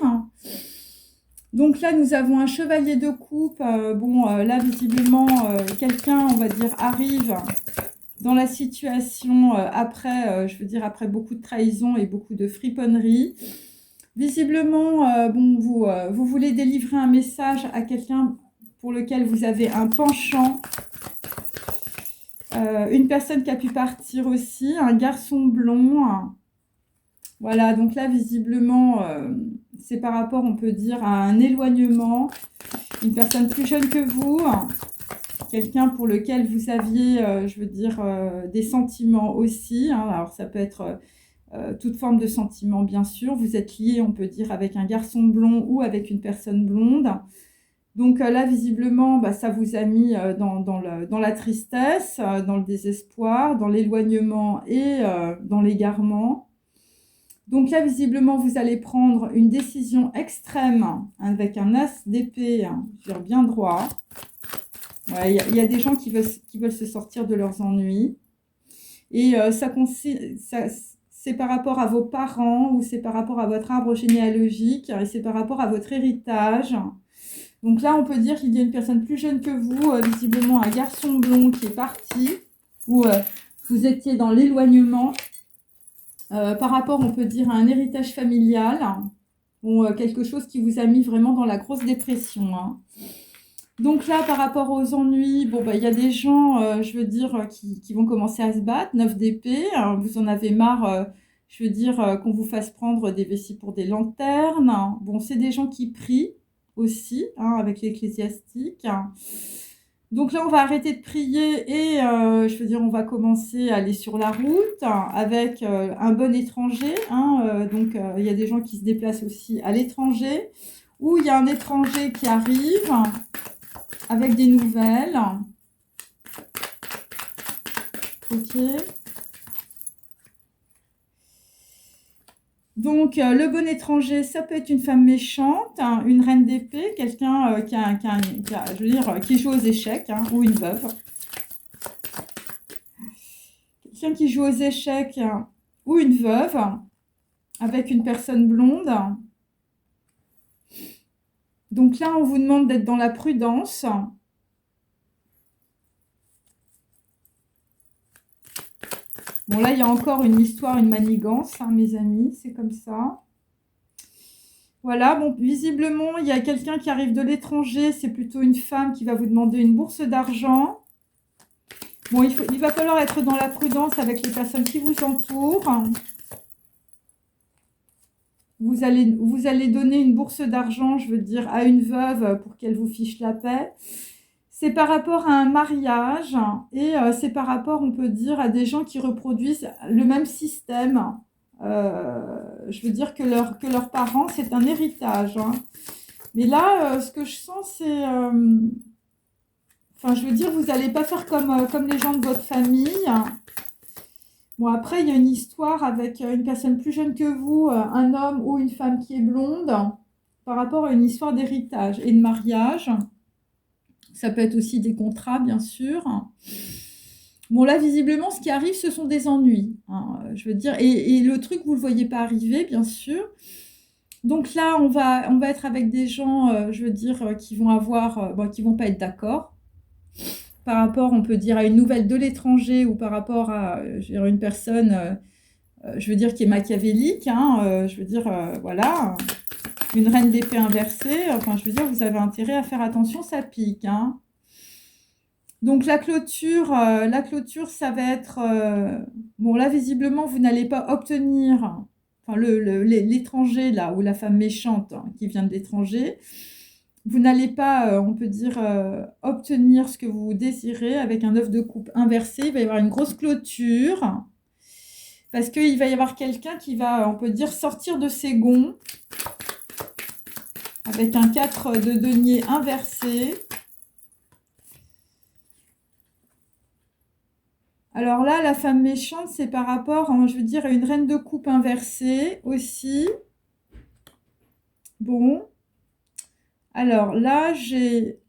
Donc là, nous avons un chevalier de coupe. Bon, là, visiblement, quelqu'un, on va dire, arrive dans la situation après, je veux dire, après beaucoup de trahison et beaucoup de friponnerie. Visiblement, bon, vous voulez délivrer un message à quelqu'un pour lequel vous avez un penchant. Une personne qui a pu partir aussi, un garçon blond. Voilà, donc là, visiblement, c'est par rapport, on peut dire, à un éloignement. Une personne plus jeune que vous, quelqu'un pour lequel vous aviez, je veux dire, des sentiments aussi, hein. Alors, ça peut être toute forme de sentiment, bien sûr. Vous êtes lié, on peut dire, avec un garçon blond ou avec une personne blonde. Donc là, visiblement, bah, ça vous a mis dans la tristesse, dans le désespoir, dans l'éloignement et dans l'égarement. Donc là, visiblement, vous allez prendre une décision extrême avec un as d'épée, je veux dire bien droit. Ouais, il y a des gens qui veulent se sortir de leurs ennuis. Et c'est par rapport à vos parents ou c'est par rapport à votre arbre généalogique et c'est par rapport à votre héritage. Donc là, on peut dire qu'il y a une personne plus jeune que vous, visiblement un garçon blond qui est parti ou vous étiez dans l'éloignement. Par rapport, on peut dire, à un héritage familial ou quelque chose qui vous a mis vraiment dans la grosse dépression. Donc là, par rapport aux ennuis, bon, il y a des gens, je veux dire, qui vont commencer à se battre, 9 d'épée. Vous en avez marre, je veux dire, qu'on vous fasse prendre des vessies pour des lanternes. Bon, c'est des gens qui prient aussi, avec l'ecclésiastique. Donc là, on va arrêter de prier et, je veux dire, on va commencer à aller sur la route avec un bon étranger. Donc, il y a des gens qui se déplacent aussi à l'étranger ou il y a un étranger qui arrive avec des nouvelles. Ok. Donc, le bon étranger, ça peut être une femme méchante, une reine d'épée, quelqu'un je veux dire, qui joue aux échecs, ou une veuve. Quelqu'un qui joue aux échecs ou une veuve avec une personne blonde. Donc là, on vous demande d'être dans la prudence. Bon, là, il y a encore une histoire, une manigance, mes amis, c'est comme ça. Voilà, bon, visiblement, il y a quelqu'un qui arrive de l'étranger, c'est plutôt une femme qui va vous demander une bourse d'argent. Bon, il va falloir être dans la prudence avec les personnes qui vous entourent. Vous allez donner une bourse d'argent, je veux dire, à une veuve pour qu'elle vous fiche la paix. C'est par rapport à un mariage et c'est par rapport, on peut dire, à des gens qui reproduisent le même système. Je veux dire que leurs parents, c'est un héritage. Mais là, ce que je sens, c'est... Enfin, je veux dire, vous n'allez pas faire comme les gens de votre famille. Bon, après, il y a une histoire avec une personne plus jeune que vous, un homme ou une femme qui est blonde, par rapport à une histoire d'héritage et de mariage. Ça peut être aussi des contrats, bien sûr. Bon, là, visiblement, ce qui arrive, ce sont des ennuis. Je veux dire, et le truc, vous ne le voyez pas arriver, bien sûr. Donc là, on va être avec des gens, je veux dire, qui vont qui vont pas être d'accord. Par rapport, on peut dire, à une nouvelle de l'étranger ou par rapport à je veux dire, une personne, je veux dire, qui est machiavélique. Je veux dire, voilà, une reine d'épée inversée. Enfin, je veux dire, vous avez intérêt à faire attention, ça pique. Donc la clôture, ça va être... bon, là, visiblement, vous n'allez pas obtenir... Enfin, l'étranger, là, ou la femme méchante qui vient de l'étranger, vous n'allez pas, on peut dire, obtenir ce que vous désirez avec un œuf de coupe inversé. Il va y avoir une grosse clôture parce qu'il va y avoir quelqu'un qui va, on peut dire, sortir de ses gonds avec un 4 de denier inversé. Alors là, la femme méchante, c'est par rapport, je veux dire, à une reine de coupe inversée aussi. Bon. Alors là, j'ai...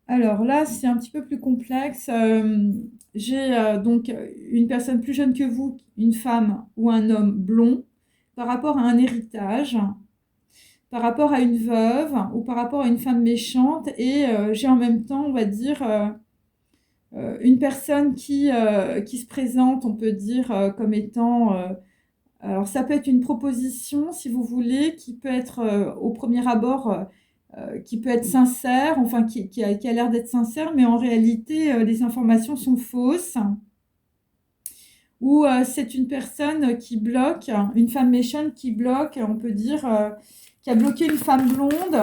Alors là, c'est un petit peu plus complexe. J'ai donc une personne plus jeune que vous, une femme ou un homme blond, par rapport à un héritage, par rapport à une veuve ou par rapport à une femme méchante. Et j'ai en même temps, on va dire, une personne qui se présente, on peut dire, comme étant... alors ça peut être une proposition, si vous voulez, qui peut être au premier abord... qui peut être sincère, enfin qui a l'air d'être sincère, mais en réalité, les informations sont fausses. Ou c'est une personne qui bloque, une femme méchante qui bloque, on peut dire, qui a bloqué une femme blonde,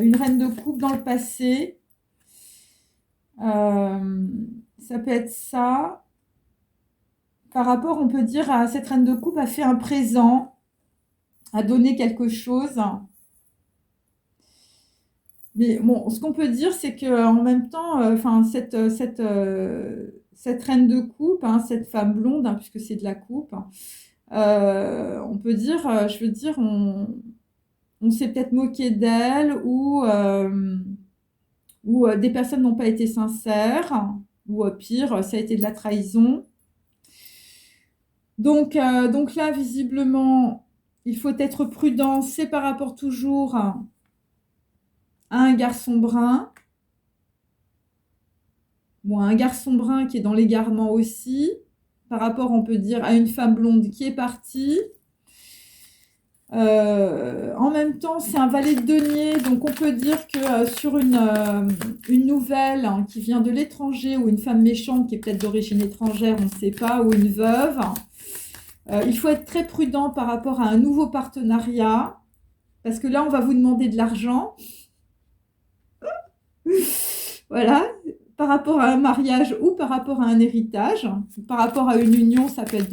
une reine de coupe dans le passé. Ça peut être ça. Par rapport, on peut dire, à cette reine de coupe a fait un présent, a donné quelque chose. Mais bon, ce qu'on peut dire, c'est qu'en même temps, enfin, cette reine de coupe, hein, cette femme blonde, hein, puisque c'est de la coupe, hein, on peut dire, je veux dire, on s'est peut-être moqué d'elle ou des personnes n'ont pas été sincères, ou pire, ça a été de la trahison. Donc là, visiblement, il faut être prudent. C'est par rapport toujours à un garçon brun. Bon, un garçon brun qui est dans l'égarement aussi. Par rapport, on peut dire, à une femme blonde qui est partie. En même temps, c'est un valet de denier, donc on peut dire que sur une nouvelle, hein, qui vient de l'étranger, ou une femme méchante qui est peut-être d'origine étrangère, on ne sait pas, ou une veuve, il faut être très prudent par rapport à un nouveau partenariat, parce que là, on va vous demander de l'argent. Voilà, par rapport à un mariage ou par rapport à un héritage. Par rapport à une union, ça peut être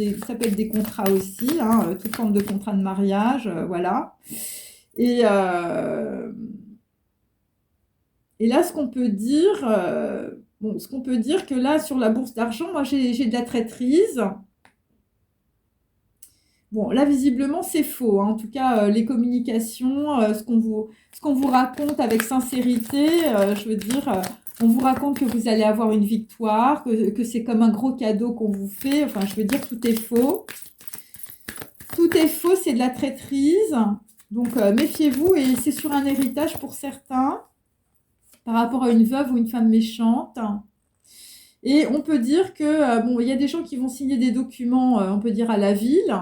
des contrats aussi, hein, toute forme de contrat de mariage, voilà. Et, euh, et là, ce qu'on peut dire, bon, ce qu'on peut dire que là, sur la bourse d'argent, moi, j'ai de la traîtrise. Bon, là, visiblement, c'est faux, hein. En tout cas, les communications, ce qu'on vous raconte avec sincérité, je veux dire, on vous raconte que vous allez avoir une victoire, que c'est comme un gros cadeau qu'on vous fait. Enfin, je veux dire, tout est faux. Tout est faux, c'est de la traîtrise. Donc, méfiez-vous. Et c'est sur un héritage pour certains, par rapport à une veuve ou une femme méchante. Et on peut dire que, bon, il y a des gens qui vont signer des documents, on peut dire, à la ville.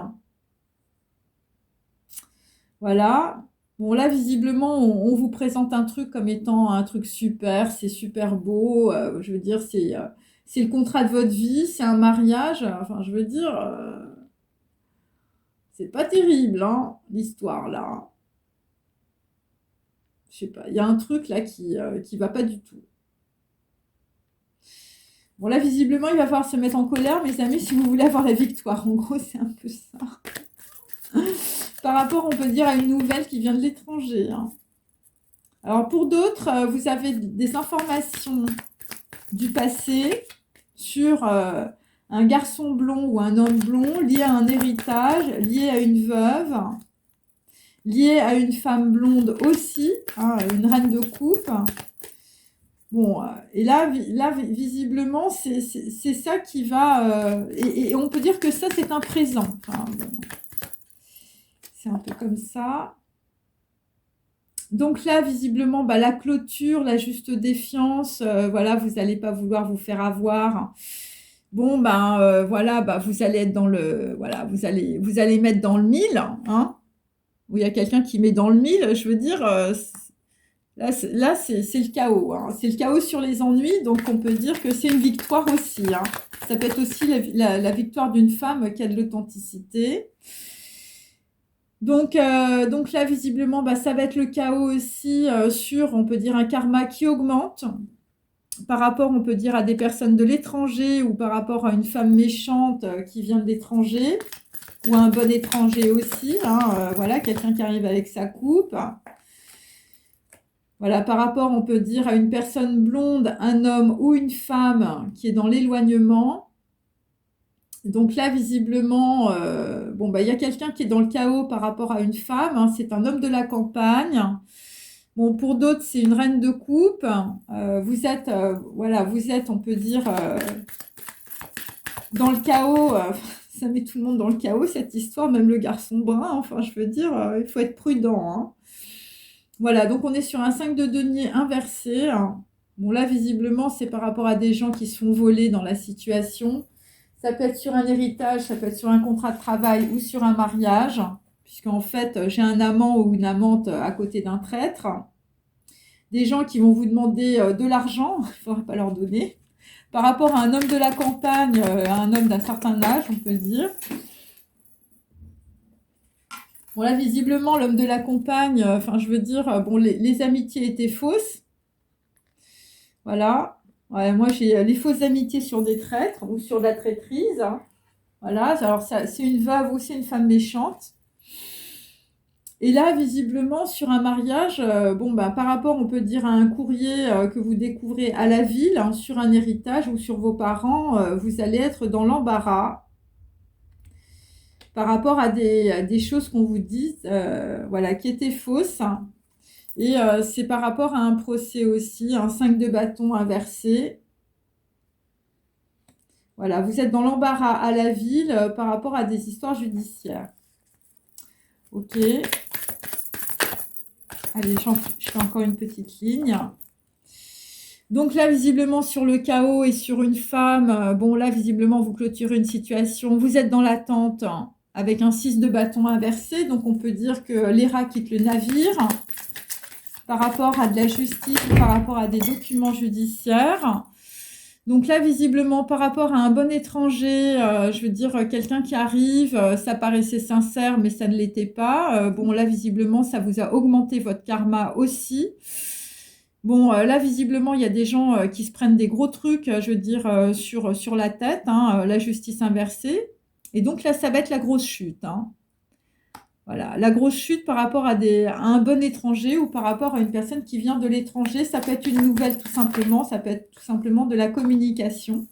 Voilà. Bon, là, visiblement, on vous présente un truc comme étant un truc super, c'est super beau. Je veux dire, c'est le contrat de votre vie, c'est un mariage. Enfin, je veux dire, c'est pas terrible, hein, l'histoire, là. Je sais pas, il y a un truc là qui va pas du tout. Bon, là, visiblement, il va falloir se mettre en colère, mes amis, si vous voulez avoir la victoire. En gros, c'est un peu ça. Par rapport, on peut dire, à une nouvelle qui vient de l'étranger, hein. Alors pour d'autres, vous avez des informations du passé sur un garçon blond ou un homme blond lié à un héritage, lié à une veuve, lié à une femme blonde aussi, hein, une reine de coupe. Bon, et là visiblement, c'est ça qui va... et on peut dire que ça, c'est un présent. Enfin, bon, c'est un peu comme ça. Donc là, visiblement, bah, la clôture, la juste défiance, voilà, vous n'allez pas vouloir vous faire avoir. Bon, ben voilà, bah, vous allez être dans le, voilà, vous allez mettre dans le mille, hein, où il y a quelqu'un qui met dans le mille. Je veux dire, là, c'est le chaos, hein. C'est le chaos sur les ennuis, donc on peut dire que c'est une victoire aussi, hein. Ça peut être aussi la victoire d'une femme qui a de l'authenticité. Donc là, visiblement, bah, ça va être le chaos aussi sur, on peut dire, un karma qui augmente par rapport, on peut dire, à des personnes de l'étranger ou par rapport à une femme méchante qui vient de l'étranger ou à un bon étranger aussi, hein, voilà, quelqu'un qui arrive avec sa coupe. Voilà, par rapport, on peut dire, à une personne blonde, un homme ou une femme qui est dans l'éloignement. Donc là, visiblement, bon, bah, il y a quelqu'un qui est dans le chaos par rapport à une femme, hein, c'est un homme de la campagne. Bon, pour d'autres, c'est une reine de coupe. Vous êtes, voilà, vous êtes, on peut dire, dans le chaos. Ça met tout le monde dans le chaos, cette histoire, même le garçon brun. Enfin, je veux dire, il faut être prudent, hein. Voilà, donc on est sur un 5 de denier inversé, hein. Bon, là, visiblement, c'est par rapport à des gens qui se font voler dans la situation. Ça peut être sur un héritage, ça peut être sur un contrat de travail ou sur un mariage, puisqu'en fait, j'ai un amant ou une amante à côté d'un traître. Des gens qui vont vous demander de l'argent, il ne faudra pas leur donner. Par rapport à un homme de la campagne, à un homme d'un certain âge, on peut dire. Bon, là, visiblement, l'homme de la campagne, enfin, je veux dire, bon, les amitiés étaient fausses. Voilà. Ouais, moi, j'ai les fausses amitiés sur des traîtres ou sur de la traîtrise, hein. Voilà. Alors, ça, c'est une veuve ou c'est une femme méchante. Et là, visiblement, sur un mariage, bon, bah, par rapport, on peut dire, à un courrier que vous découvrez à la ville, hein, sur un héritage ou sur vos parents, vous allez être dans l'embarras par rapport à des choses qu'on vous dit, voilà, qui étaient fausses. Et c'est par rapport à un procès aussi, un 5 de bâton inversé. Voilà, vous êtes dans l'embarras à la ville par rapport à des histoires judiciaires. Ok. Allez, je fais encore une petite ligne. Donc là, visiblement, sur le chaos et sur une femme, bon, là, visiblement, vous clôturez une situation. Vous êtes dans l'attente, hein, avec un 6 de bâton inversé. Donc, on peut dire que l'ERA quitte le navire par rapport à de la justice ou par rapport à des documents judiciaires. Donc là, visiblement, par rapport à un bon étranger, je veux dire, quelqu'un qui arrive, ça paraissait sincère, mais ça ne l'était pas. Bon, là, visiblement, ça vous a augmenté votre karma aussi. Bon, là, visiblement, il y a des gens qui se prennent des gros trucs, je veux dire, sur la tête, hein, la justice inversée. Et donc là, ça va être la grosse chute, hein. Voilà, la grosse chute par rapport à un bon étranger ou par rapport à une personne qui vient de l'étranger. Ça peut être une nouvelle tout simplement, ça peut être tout simplement de la communication.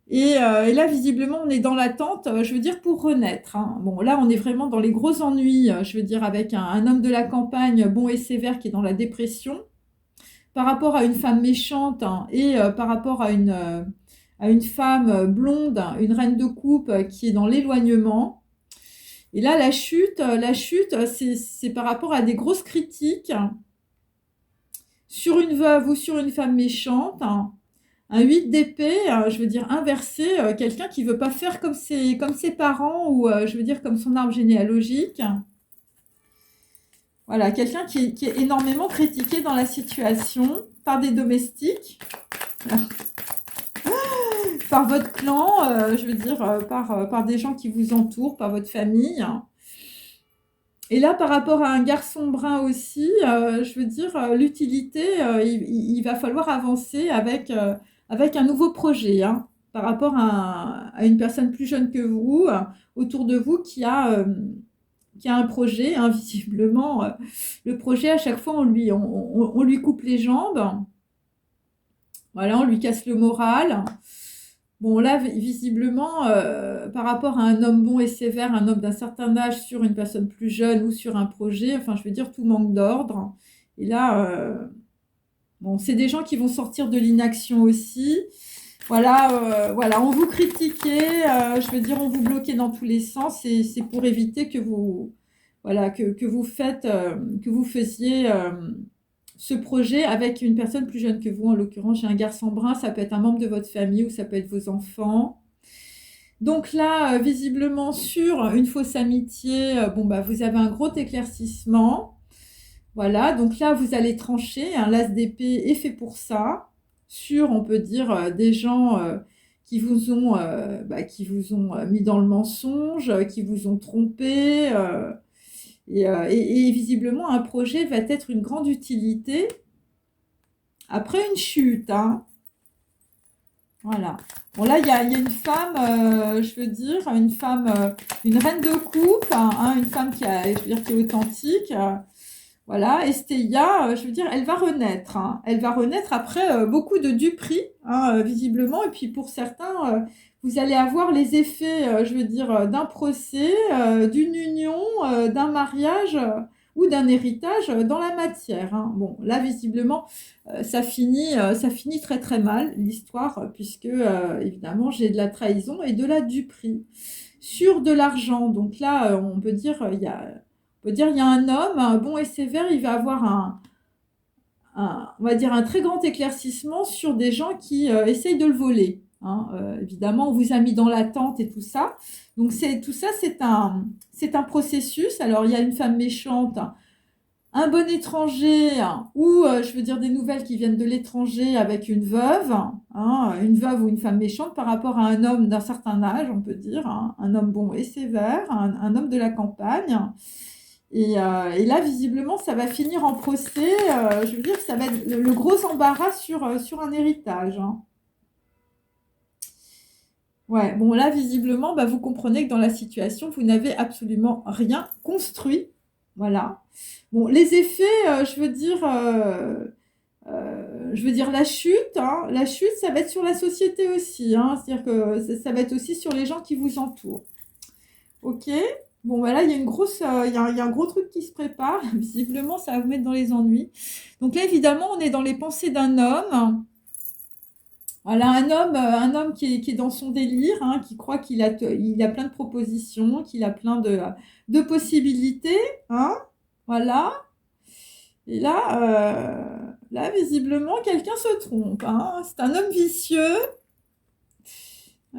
Et là, visiblement, on est dans l'attente, je veux dire, pour renaître, hein. Bon, là, on est vraiment dans les gros ennuis, je veux dire, avec un homme de la campagne bon et sévère qui est dans la dépression. Par rapport à une femme méchante, hein, et par rapport à une femme blonde, une reine de coupe qui est dans l'éloignement. Et là, la chute, c'est par rapport à des grosses critiques sur une veuve ou sur une femme méchante, hein. Un 8 d'épée, je veux dire inversé, quelqu'un qui veut pas faire comme ses parents ou je veux dire comme son arbre généalogique. Voilà, quelqu'un qui est énormément critiqué dans la situation par des domestiques, par votre clan, je veux dire par des gens qui vous entourent, par votre famille. Et là, par rapport à un garçon brun aussi, je veux dire, l'utilité, il va falloir avancer avec un nouveau projet, hein, par rapport à une personne plus jeune que vous, autour de vous, qui a un projet, hein, visiblement. Le projet, à chaque fois, on lui coupe les jambes, voilà, on lui casse le moral. Bon, là, visiblement, par rapport à un homme bon et sévère, un homme d'un certain âge sur une personne plus jeune ou sur un projet, enfin, je veux dire, tout manque d'ordre. Et là, bon, c'est des gens qui vont sortir de l'inaction aussi. Voilà, voilà, on vous critiquait, je veux dire, on vous bloquait dans tous les sens, et c'est pour éviter que vous, voilà, que vous faisiez ce projet avec une personne plus jeune que vous. En l'occurrence, j'ai un garçon brun, ça peut être un membre de votre famille ou ça peut être vos enfants. Donc là, visiblement, sur une fausse amitié, bon, bah, vous avez un gros éclaircissement. Voilà, donc là, vous allez trancher. Un l'as d'épée est fait pour ça. Sur, on peut dire, des gens qui vous ont mis dans le mensonge, qui vous ont trompé. Et visiblement, un projet va être une grande utilité après une chute, hein. Voilà. Bon, là, il y a une femme, je veux dire, une reine de coupe, hein, une femme je veux dire, qui est authentique. Voilà, Estéia, je veux dire, elle va renaître, hein. Elle va renaître après beaucoup de duperies, hein, visiblement. Et puis pour certains, vous allez avoir les effets, je veux dire, d'un procès, d'une union, d'un mariage ou d'un héritage dans la matière, hein. Bon, là, visiblement, ça finit très très mal, l'histoire, puisque, évidemment, j'ai de la trahison et de la duperie. Sur de l'argent, donc là, on peut dire, il y a un homme, un bon et sévère, il va avoir on va dire un très grand éclaircissement sur des gens qui essayent de le voler, hein. Évidemment, on vous a mis dans l'attente et tout ça. Donc tout ça, c'est un processus. Alors, il y a une femme méchante, un bon étranger, ou je veux dire des nouvelles qui viennent de l'étranger avec une veuve, hein, une veuve ou une femme méchante par rapport à un homme d'un certain âge, on peut dire, hein, un homme bon et sévère, un homme de la campagne. Et là, visiblement, ça va finir en procès. Je veux dire, ça va être le gros embarras sur un héritage, hein. Ouais, bon, là, visiblement, bah, vous comprenez que dans la situation, vous n'avez absolument rien construit. Voilà. Bon, les effets, je veux dire la chute, hein. La chute, ça va être sur la société aussi, hein. C'est-à-dire que ça va être aussi sur les gens qui vous entourent. Ok. Bon, voilà, il y a une grosse, il y a un gros truc qui se prépare. Visiblement, ça va vous mettre dans les ennuis. Donc là, évidemment, on est dans les pensées d'un homme. Voilà, un homme qui est dans son délire, hein, qui croit il a plein de propositions, qu'il a plein de possibilités, hein. Voilà. Et là, visiblement, quelqu'un se trompe, hein. C'est un homme vicieux.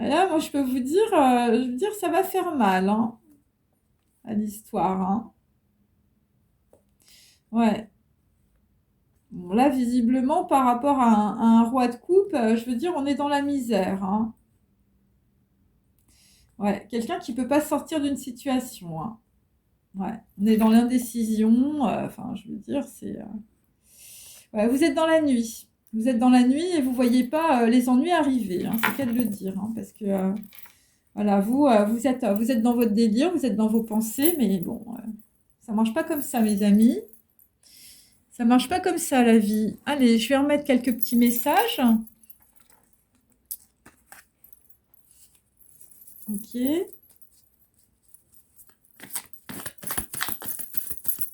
Et là, moi, je veux dire, ça va faire mal, hein, à l'histoire, hein. Ouais. Bon, là, visiblement, par rapport à un roi de coupe, je veux dire, on est dans la misère, hein. Ouais, quelqu'un qui peut pas sortir d'une situation, hein. Ouais, on est dans l'indécision. Enfin, je veux dire, ouais, vous êtes dans la nuit. Vous êtes dans la nuit et vous voyez pas les ennuis arriver, hein, c'est qu'à de le dire, hein, parce que voilà, vous êtes dans votre délire, vous êtes dans vos pensées, mais bon, ça marche pas comme ça, mes amis. Ça marche pas comme ça, la vie. Allez, je vais remettre quelques petits messages. Ok.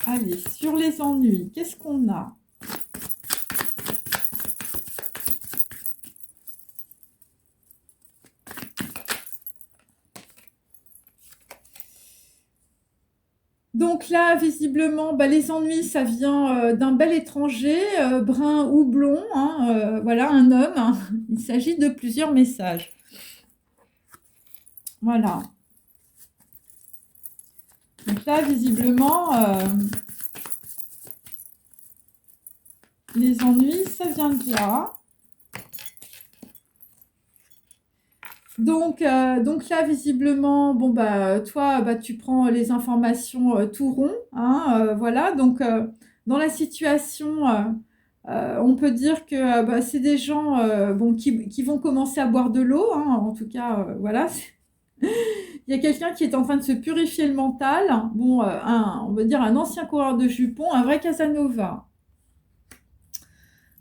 Allez, sur les ennuis, qu'est-ce qu'on a? Donc là, visiblement, bah, les ennuis, ça vient d'un bel étranger, brun ou blond, hein, voilà, un homme, hein. Il s'agit de plusieurs messages. Voilà. Donc là, visiblement, les ennuis, ça vient de là. Donc là, visiblement, bon, bah, toi, bah, tu prends les informations tout rond, hein, voilà. Donc, dans la situation, on peut dire que bah, c'est des gens bon, qui vont commencer à boire de l'eau, hein, en tout cas, voilà. Il y a quelqu'un qui est en train de se purifier le mental. Bon, on va dire un ancien coureur de jupons, un vrai Casanova.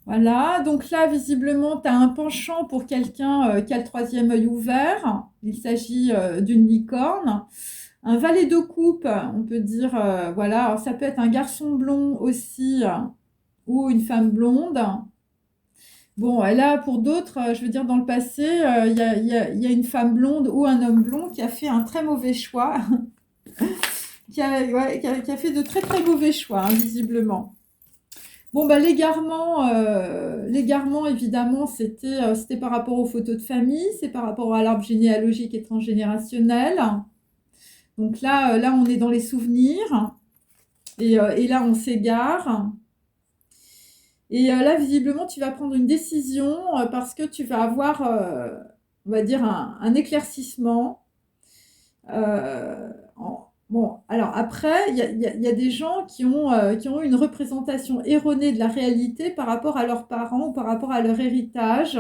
Voilà, donc là, visiblement, tu as un penchant pour quelqu'un qui a le troisième œil ouvert. Il s'agit d'une licorne. Un valet de coupe, on peut dire, voilà, alors ça peut être un garçon blond aussi ou une femme blonde. Bon, et là, pour d'autres, je veux dire, dans le passé, il y a une femme blonde ou un homme blond qui a fait un très mauvais choix, qui a fait de très très mauvais choix, hein, visiblement. Bon, bah, l'égarement, évidemment, c'était par rapport aux photos de famille, c'est par rapport à l'arbre généalogique et transgénérationnel. Donc là, on est dans les souvenirs, et là, on s'égare. Et là, visiblement, tu vas prendre une décision parce que tu vas avoir, on va dire, un éclaircissement. Bon, alors après, il y a des gens qui ont une représentation erronée de la réalité par rapport à leurs parents ou par rapport à leur héritage.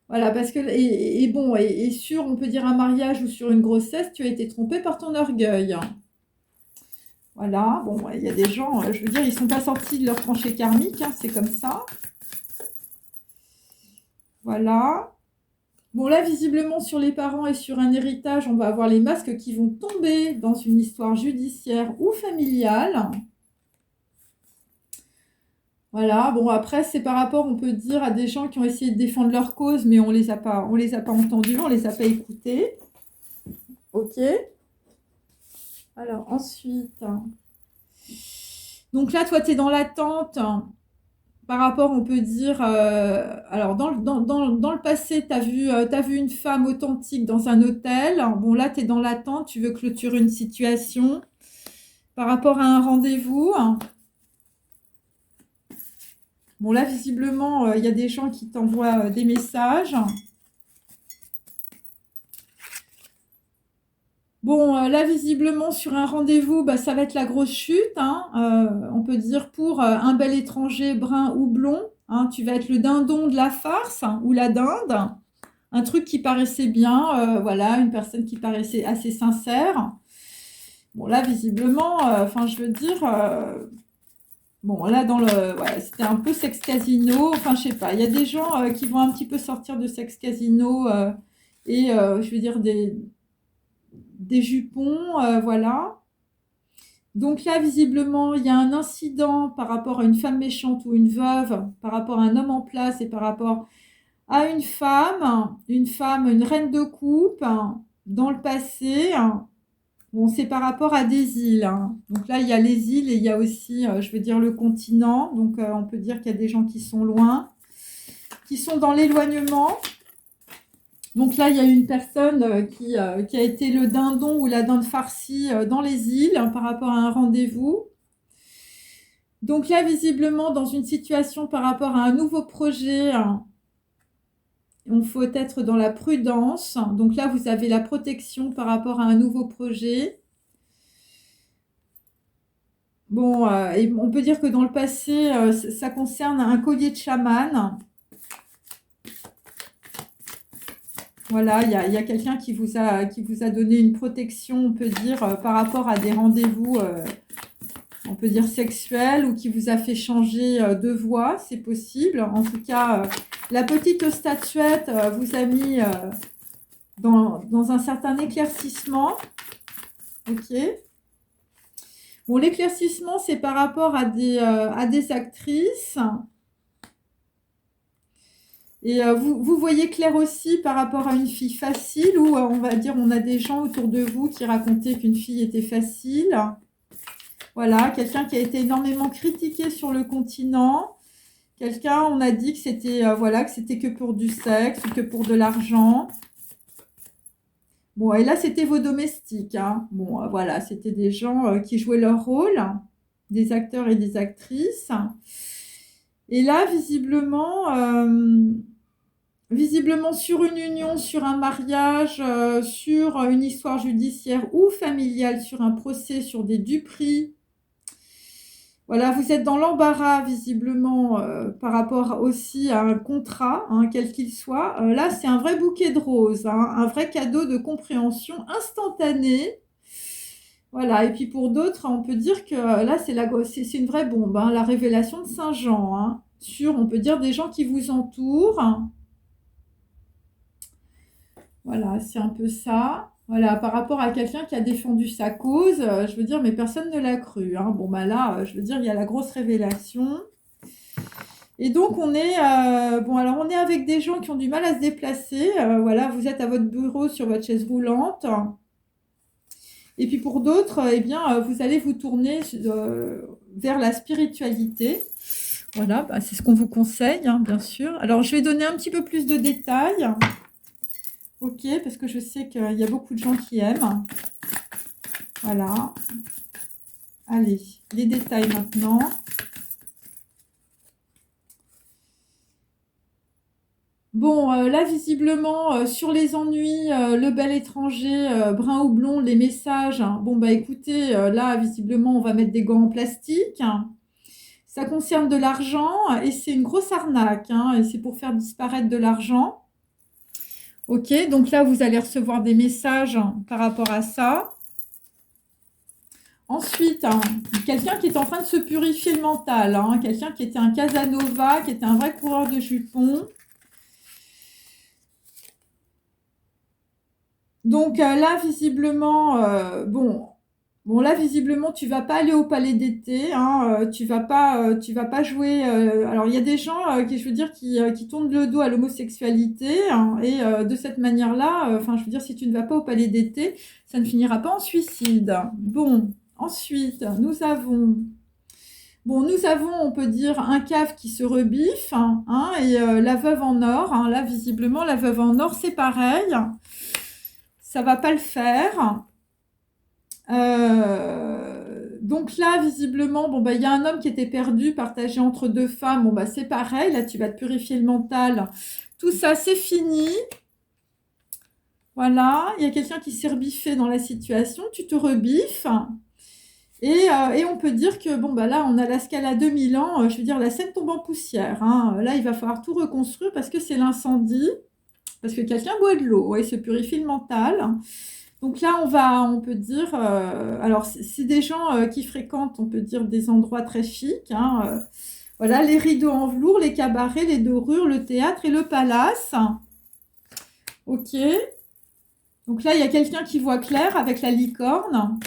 Voilà, parce que, et bon, et sur, on peut dire, un mariage ou sur une grossesse, tu as été trompé par ton orgueil. Voilà, bon, il y a des gens, je veux dire, ils ne sont pas sortis de leur tranchée karmique, hein, c'est comme ça. Voilà. Bon, là, visiblement, sur les parents et sur un héritage, on va avoir les masques qui vont tomber dans une histoire judiciaire ou familiale. Voilà, bon, après, c'est par rapport, on peut dire, à des gens qui ont essayé de défendre leur cause, mais on les a pas entendus, on les a pas écoutés. Ok. Alors, ensuite, donc là, toi, tu es dans l'attente. Par rapport, on peut dire, alors dans le passé, t'as vu une femme authentique dans un hôtel. Bon, là, tu es dans l'attente, tu veux clôturer une situation par rapport à un rendez-vous. Bon, là, visiblement, il y a des gens qui t'envoient des messages. Bon, là, visiblement, sur un rendez-vous, bah, ça va être la grosse chute, hein. On peut dire pour un bel étranger brun ou blond, hein, tu vas être le dindon de la farce, hein, ou la dinde. Un truc qui paraissait bien, voilà, une personne qui paraissait assez sincère. Bon, là, visiblement, enfin, je veux dire, bon, là, ouais, c'était un peu sexe casino, enfin, je sais pas. Il y a des gens qui vont un petit peu sortir de sexe casino et, je veux dire, des jupons, voilà. Donc là, visiblement, il y a un incident par rapport à une femme méchante ou une veuve, par rapport à un homme en place et par rapport à une femme, une reine de coupe, dans le passé. Bon, c'est par rapport à des îles, hein. Donc là, il y a les îles et il y a aussi, je veux dire, le continent. Donc on peut dire qu'il y a des gens qui sont loin, qui sont dans l'éloignement. Donc là, il y a une personne qui a été le dindon ou la dinde farcie dans les îles par rapport à un rendez-vous. Donc là, visiblement, dans une situation par rapport à un nouveau projet, il faut être dans la prudence. Donc là, vous avez la protection par rapport à un nouveau projet. Bon, et on peut dire que dans le passé, ça concerne un collier de chaman. Voilà, il y a quelqu'un qui vous a donné une protection, on peut dire, par rapport à des rendez-vous, on peut dire sexuels, ou qui vous a fait changer de voie, c'est possible. En tout cas, la petite statuette vous a mis dans un certain éclaircissement. Ok. Bon, l'éclaircissement, c'est par rapport à des actrices. Et vous voyez clair aussi par rapport à une fille facile, ou on va dire on a des gens autour de vous qui racontaient qu'une fille était facile. Voilà, quelqu'un qui a été énormément critiqué sur le continent. Quelqu'un, on a dit que c'était voilà, que c'était que pour du sexe ou que pour de l'argent. Bon, et là, c'était vos domestiques, hein. Bon, voilà, c'était des gens qui jouaient leur rôle, des acteurs et des actrices. Et là, visiblement sur une union, sur un mariage, sur une histoire judiciaire ou familiale, sur un procès, sur des duperies. Voilà, vous êtes dans l'embarras visiblement par rapport aussi à un contrat, hein, quel qu'il soit. Là, c'est un vrai bouquet de roses, hein, un vrai cadeau de compréhension instantanée. Voilà, et puis pour d'autres, on peut dire que là, c'est une vraie bombe, hein, la révélation de Saint-Jean, hein, sur, on peut dire, des gens qui vous entourent. Voilà, c'est un peu ça. Voilà, par rapport à quelqu'un qui a défendu sa cause, je veux dire, mais personne ne l'a cru, hein. Bon, bah là, je veux dire, il y a la grosse révélation. Et donc, on est avec des gens qui ont du mal à se déplacer. Voilà, vous êtes à votre bureau sur votre chaise roulante. Et puis pour d'autres, eh bien, vous allez vous tourner vers la spiritualité. Voilà, bah, c'est ce qu'on vous conseille, hein, bien sûr. Alors, je vais donner un petit peu plus de détails. Ok, parce que je sais qu'il y a beaucoup de gens qui aiment. Voilà. Allez, les détails maintenant. Bon, là, visiblement, sur les ennuis, le bel étranger, brun ou blond, les messages. Hein. Bon, bah écoutez, là, visiblement, on va mettre des gants en plastique. Ça concerne de l'argent et c'est une grosse arnaque, hein, et c'est pour faire disparaître de l'argent. Ok, donc là, vous allez recevoir des messages par rapport à ça. Ensuite, hein, quelqu'un qui est en train de se purifier le mental, hein, quelqu'un qui était un Casanova, qui était un vrai coureur de jupons. Donc là, visiblement, là, visiblement, tu vas pas aller au palais d'été, hein, tu vas pas jouer. Alors, il y a des gens qui, je veux dire, qui tournent le dos à l'homosexualité, hein, et de cette manière-là, enfin, je veux dire, si tu ne vas pas au palais d'été, ça ne finira pas en suicide. Bon, ensuite, nous avons, on peut dire, un cave qui se rebiffe, hein, et la veuve en or. Hein, là, visiblement, la veuve en or, c'est pareil. Ça va pas le faire. Donc là, visiblement, bon, bah, il y a un homme qui était perdu, partagé entre deux femmes. Bon, bah, c'est pareil. Là, tu vas te purifier le mental. Tout ça, c'est fini. Voilà. Il y a quelqu'un qui s'est rebiffé dans la situation. Tu te rebiffes. Et on peut dire que, bon, bah, là, on a la scala à 2000 ans. Je veux dire, la scène tombe en poussière, hein. Là, il va falloir tout reconstruire parce que c'est l'incendie. Parce que quelqu'un boit de l'eau. Ouais, il se purifie le mental. Donc là, on peut dire, alors c'est des gens qui fréquentent, on peut dire, des endroits très chics, hein, voilà, les rideaux en velours, les cabarets, les dorures, le théâtre et le palace. Ok. Donc là, il y a quelqu'un qui voit clair avec la licorne.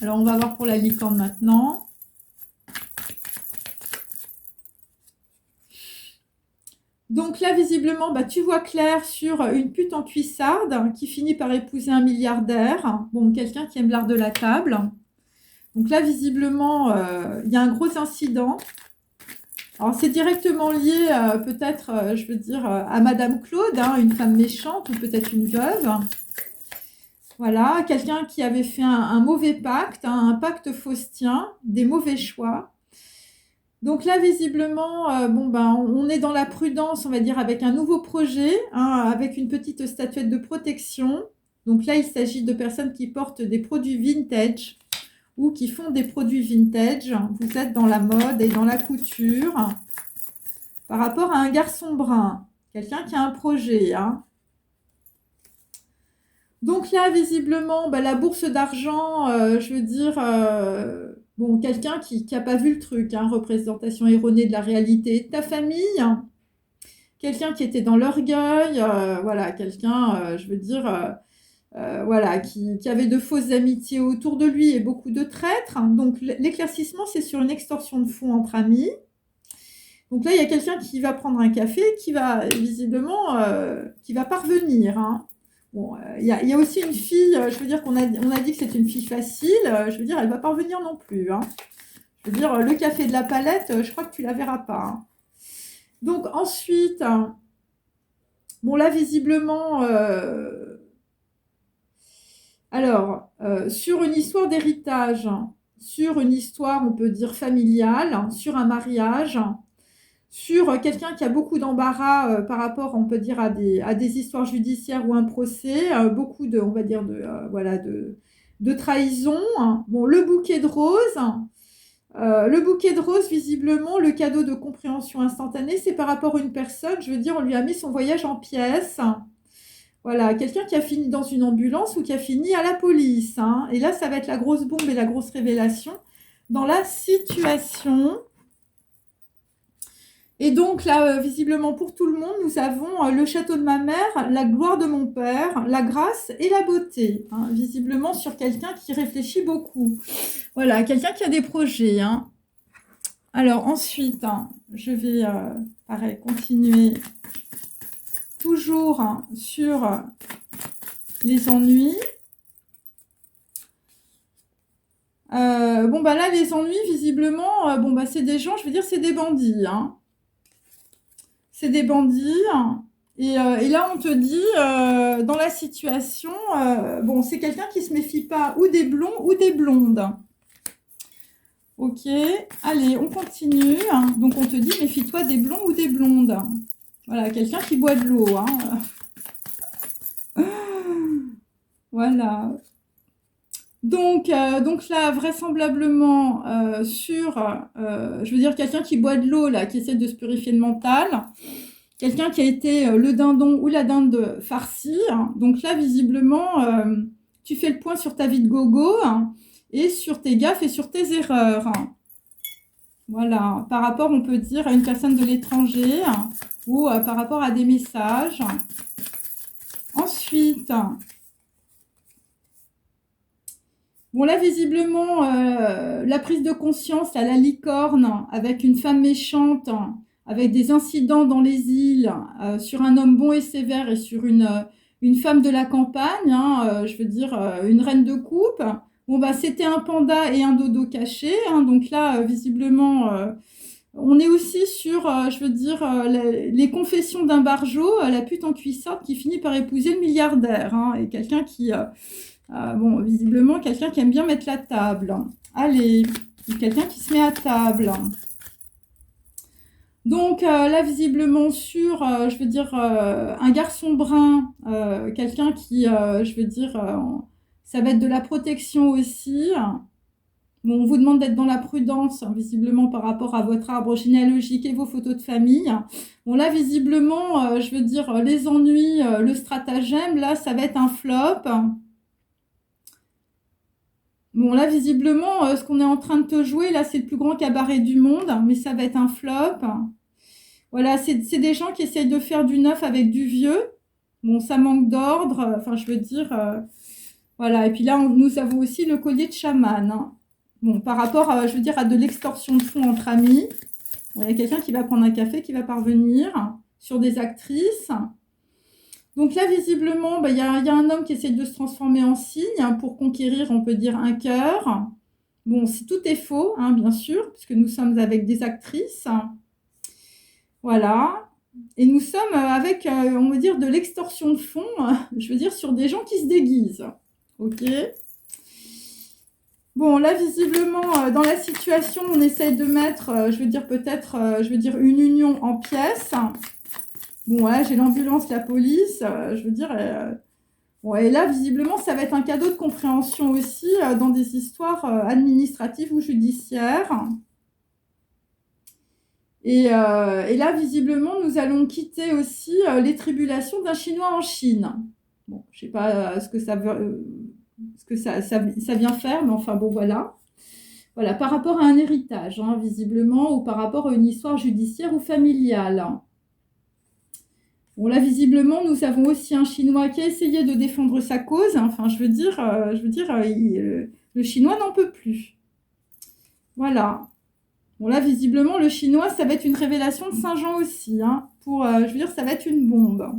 Alors, on va voir pour la licorne maintenant. Donc là, visiblement, bah, tu vois clair sur une pute en cuissarde qui finit par épouser un milliardaire. Bon, quelqu'un qui aime l'art de la table. Donc là, visiblement, il y a un gros incident. Alors, c'est directement lié, peut-être, je veux dire, à Madame Claude, hein, une femme méchante ou peut-être une veuve. Voilà, quelqu'un qui avait fait un mauvais pacte, hein, un pacte faustien, des mauvais choix. Donc là, visiblement, bon, ben, on est dans la prudence, on va dire, avec un nouveau projet, hein, avec une petite statuette de protection. Donc là, il s'agit de personnes qui portent des produits vintage ou qui font des produits vintage. Vous êtes dans la mode et dans la couture. Par rapport à un garçon brun, quelqu'un qui a un projet, hein. Donc là, visiblement, bah, la bourse d'argent, je veux dire, bon, quelqu'un qui n'a pas vu le truc, hein, représentation erronée de la réalité de ta famille, quelqu'un qui était dans l'orgueil, voilà, quelqu'un, je veux dire, voilà, qui avait de fausses amitiés autour de lui et beaucoup de traîtres. Donc l'éclaircissement, c'est sur une extorsion de fonds entre amis. Donc là, il y a quelqu'un qui va prendre un café, qui va visiblement, qui va parvenir, hein. Bon, il y a aussi une fille, je veux dire on a dit que c'est une fille facile, je veux dire, elle va pas revenir non plus, hein. Je veux dire, le café de la palette, je crois que tu la verras pas, hein. Donc ensuite, bon là, visiblement, alors, sur une histoire d'héritage, sur une histoire, on peut dire familiale, sur un mariage, sur quelqu'un qui a beaucoup d'embarras par rapport, on peut dire, à des histoires judiciaires ou un procès, beaucoup de, on va dire, voilà, de trahison. Bon, le bouquet de roses. Le bouquet de roses, visiblement, le cadeau de compréhension instantanée, c'est par rapport à une personne, je veux dire, on lui a mis son voyage en pièces. Voilà, quelqu'un qui a fini dans une ambulance ou qui a fini à la police, hein. Et là, ça va être la grosse bombe et la grosse révélation dans la situation. Et donc là, visiblement pour tout le monde, nous avons le château de ma mère, la gloire de mon père, la grâce et la beauté, hein, visiblement sur quelqu'un qui réfléchit beaucoup. Voilà, quelqu'un qui a des projets, hein. Alors ensuite, hein, je vais pareil, continuer toujours, hein, sur les ennuis. Bon bah là, les ennuis, visiblement, bon bah c'est des gens, je veux dire, c'est des bandits, hein. C'est des bandits. Et là, on te dit, dans la situation, bon, c'est quelqu'un qui ne se méfie pas ou des blonds ou des blondes. Ok, allez, on continue. Donc, on te dit, méfie-toi des blonds ou des blondes. Voilà, quelqu'un qui boit de l'eau, hein. Voilà. Donc là, vraisemblablement, je veux dire, quelqu'un qui boit de l'eau, là, qui essaie de se purifier le mental. Quelqu'un qui a été le dindon ou la dinde farcie. Donc là, visiblement, tu fais le point sur ta vie de gogo, hein, et sur tes gaffes et sur tes erreurs. Voilà, par rapport, on peut dire, à une personne de l'étranger, hein, ou par rapport à des messages. Ensuite, bon là, visiblement, la prise de conscience à la licorne avec une femme méchante, avec des incidents dans les îles, sur un homme bon et sévère et sur une femme de la campagne, hein, je veux dire, une reine de coupe. Bon, bah, c'était un panda et un dodo caché, hein, donc là, visiblement, on est aussi sur, je veux dire, les confessions d'un barjot, la pute en cuissarde qui finit par épouser le milliardaire, hein, et quelqu'un qui, bon, visiblement, quelqu'un qui aime bien mettre la table. Allez, quelqu'un qui se met à table. Donc là, visiblement, sur, je veux dire, un garçon brun, quelqu'un qui, je veux dire, ça va être de la protection aussi. Bon, on vous demande d'être dans la prudence, hein, visiblement, par rapport à votre arbre généalogique et vos photos de famille. Bon, là, visiblement, je veux dire, les ennuis, le stratagème, là, ça va être un flop. Bon, là, visiblement, ce qu'on est en train de te jouer, là, c'est le plus grand cabaret du monde, mais ça va être un flop. Voilà, c'est des gens qui essayent de faire du neuf avec du vieux. Bon, ça manque d'ordre, enfin, je veux dire, voilà. Et puis là, nous avons aussi le collier de chaman, hein. Bon, par rapport, je veux dire, à de l'extorsion de fonds entre amis. Bon, il y a quelqu'un qui va prendre un café, qui va parvenir sur des actrices. Donc là, visiblement, il y a un homme qui essaie de se transformer en cygne, hein, pour conquérir, on peut dire, un cœur. Bon, tout est faux, hein, bien sûr, puisque nous sommes avec des actrices. Voilà. Et nous sommes avec, on va dire, de l'extorsion de fonds, je veux dire, sur des gens qui se déguisent. Ok. Bon, là, visiblement, dans la situation, on essaye de mettre, je veux dire, peut-être, je veux dire, une union en pièces. Bon, ouais, j'ai l'ambulance, la police, je veux dire... Bon, et là, visiblement, ça va être un cadeau de compréhension aussi dans des histoires administratives ou judiciaires. Et là, visiblement, nous allons quitter aussi les tribulations d'un Chinois en Chine. Bon, je ne sais pas ce que ça veut, ce que ça vient faire, mais enfin, bon, voilà. Voilà, par rapport à un héritage, hein, visiblement, ou par rapport à une histoire judiciaire ou familiale. Bon, là, visiblement, nous avons aussi un Chinois qui a essayé de défendre sa cause. Enfin, je veux dire, le Chinois n'en peut plus. Voilà. Bon, là, visiblement, le Chinois, ça va être une révélation de Saint-Jean aussi, hein, je veux dire, ça va être une bombe.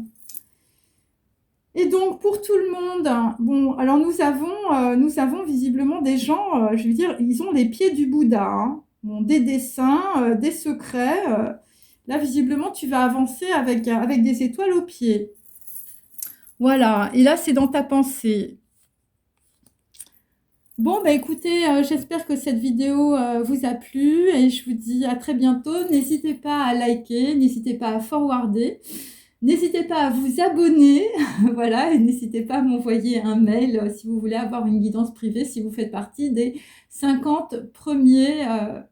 Et donc, pour tout le monde, bon, alors nous avons visiblement des gens, je veux dire, ils ont les pieds du Bouddha, hein. Bon, des dessins, des secrets. Là, visiblement, tu vas avancer avec des étoiles aux pieds. Voilà, et là, c'est dans ta pensée. Bon, bah écoutez, j'espère que cette vidéo vous a plu et je vous dis à très bientôt. N'hésitez pas à liker, n'hésitez pas à forwarder, n'hésitez pas à vous abonner, voilà, et n'hésitez pas à m'envoyer un mail si vous voulez avoir une guidance privée, si vous faites partie des 50 premiers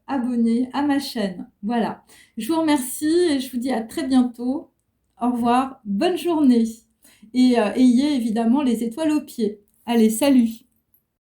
abonnés à ma chaîne. Voilà, je vous remercie et je vous dis à très bientôt. Au revoir, bonne journée et ayez évidemment les étoiles aux pieds. Allez, salut!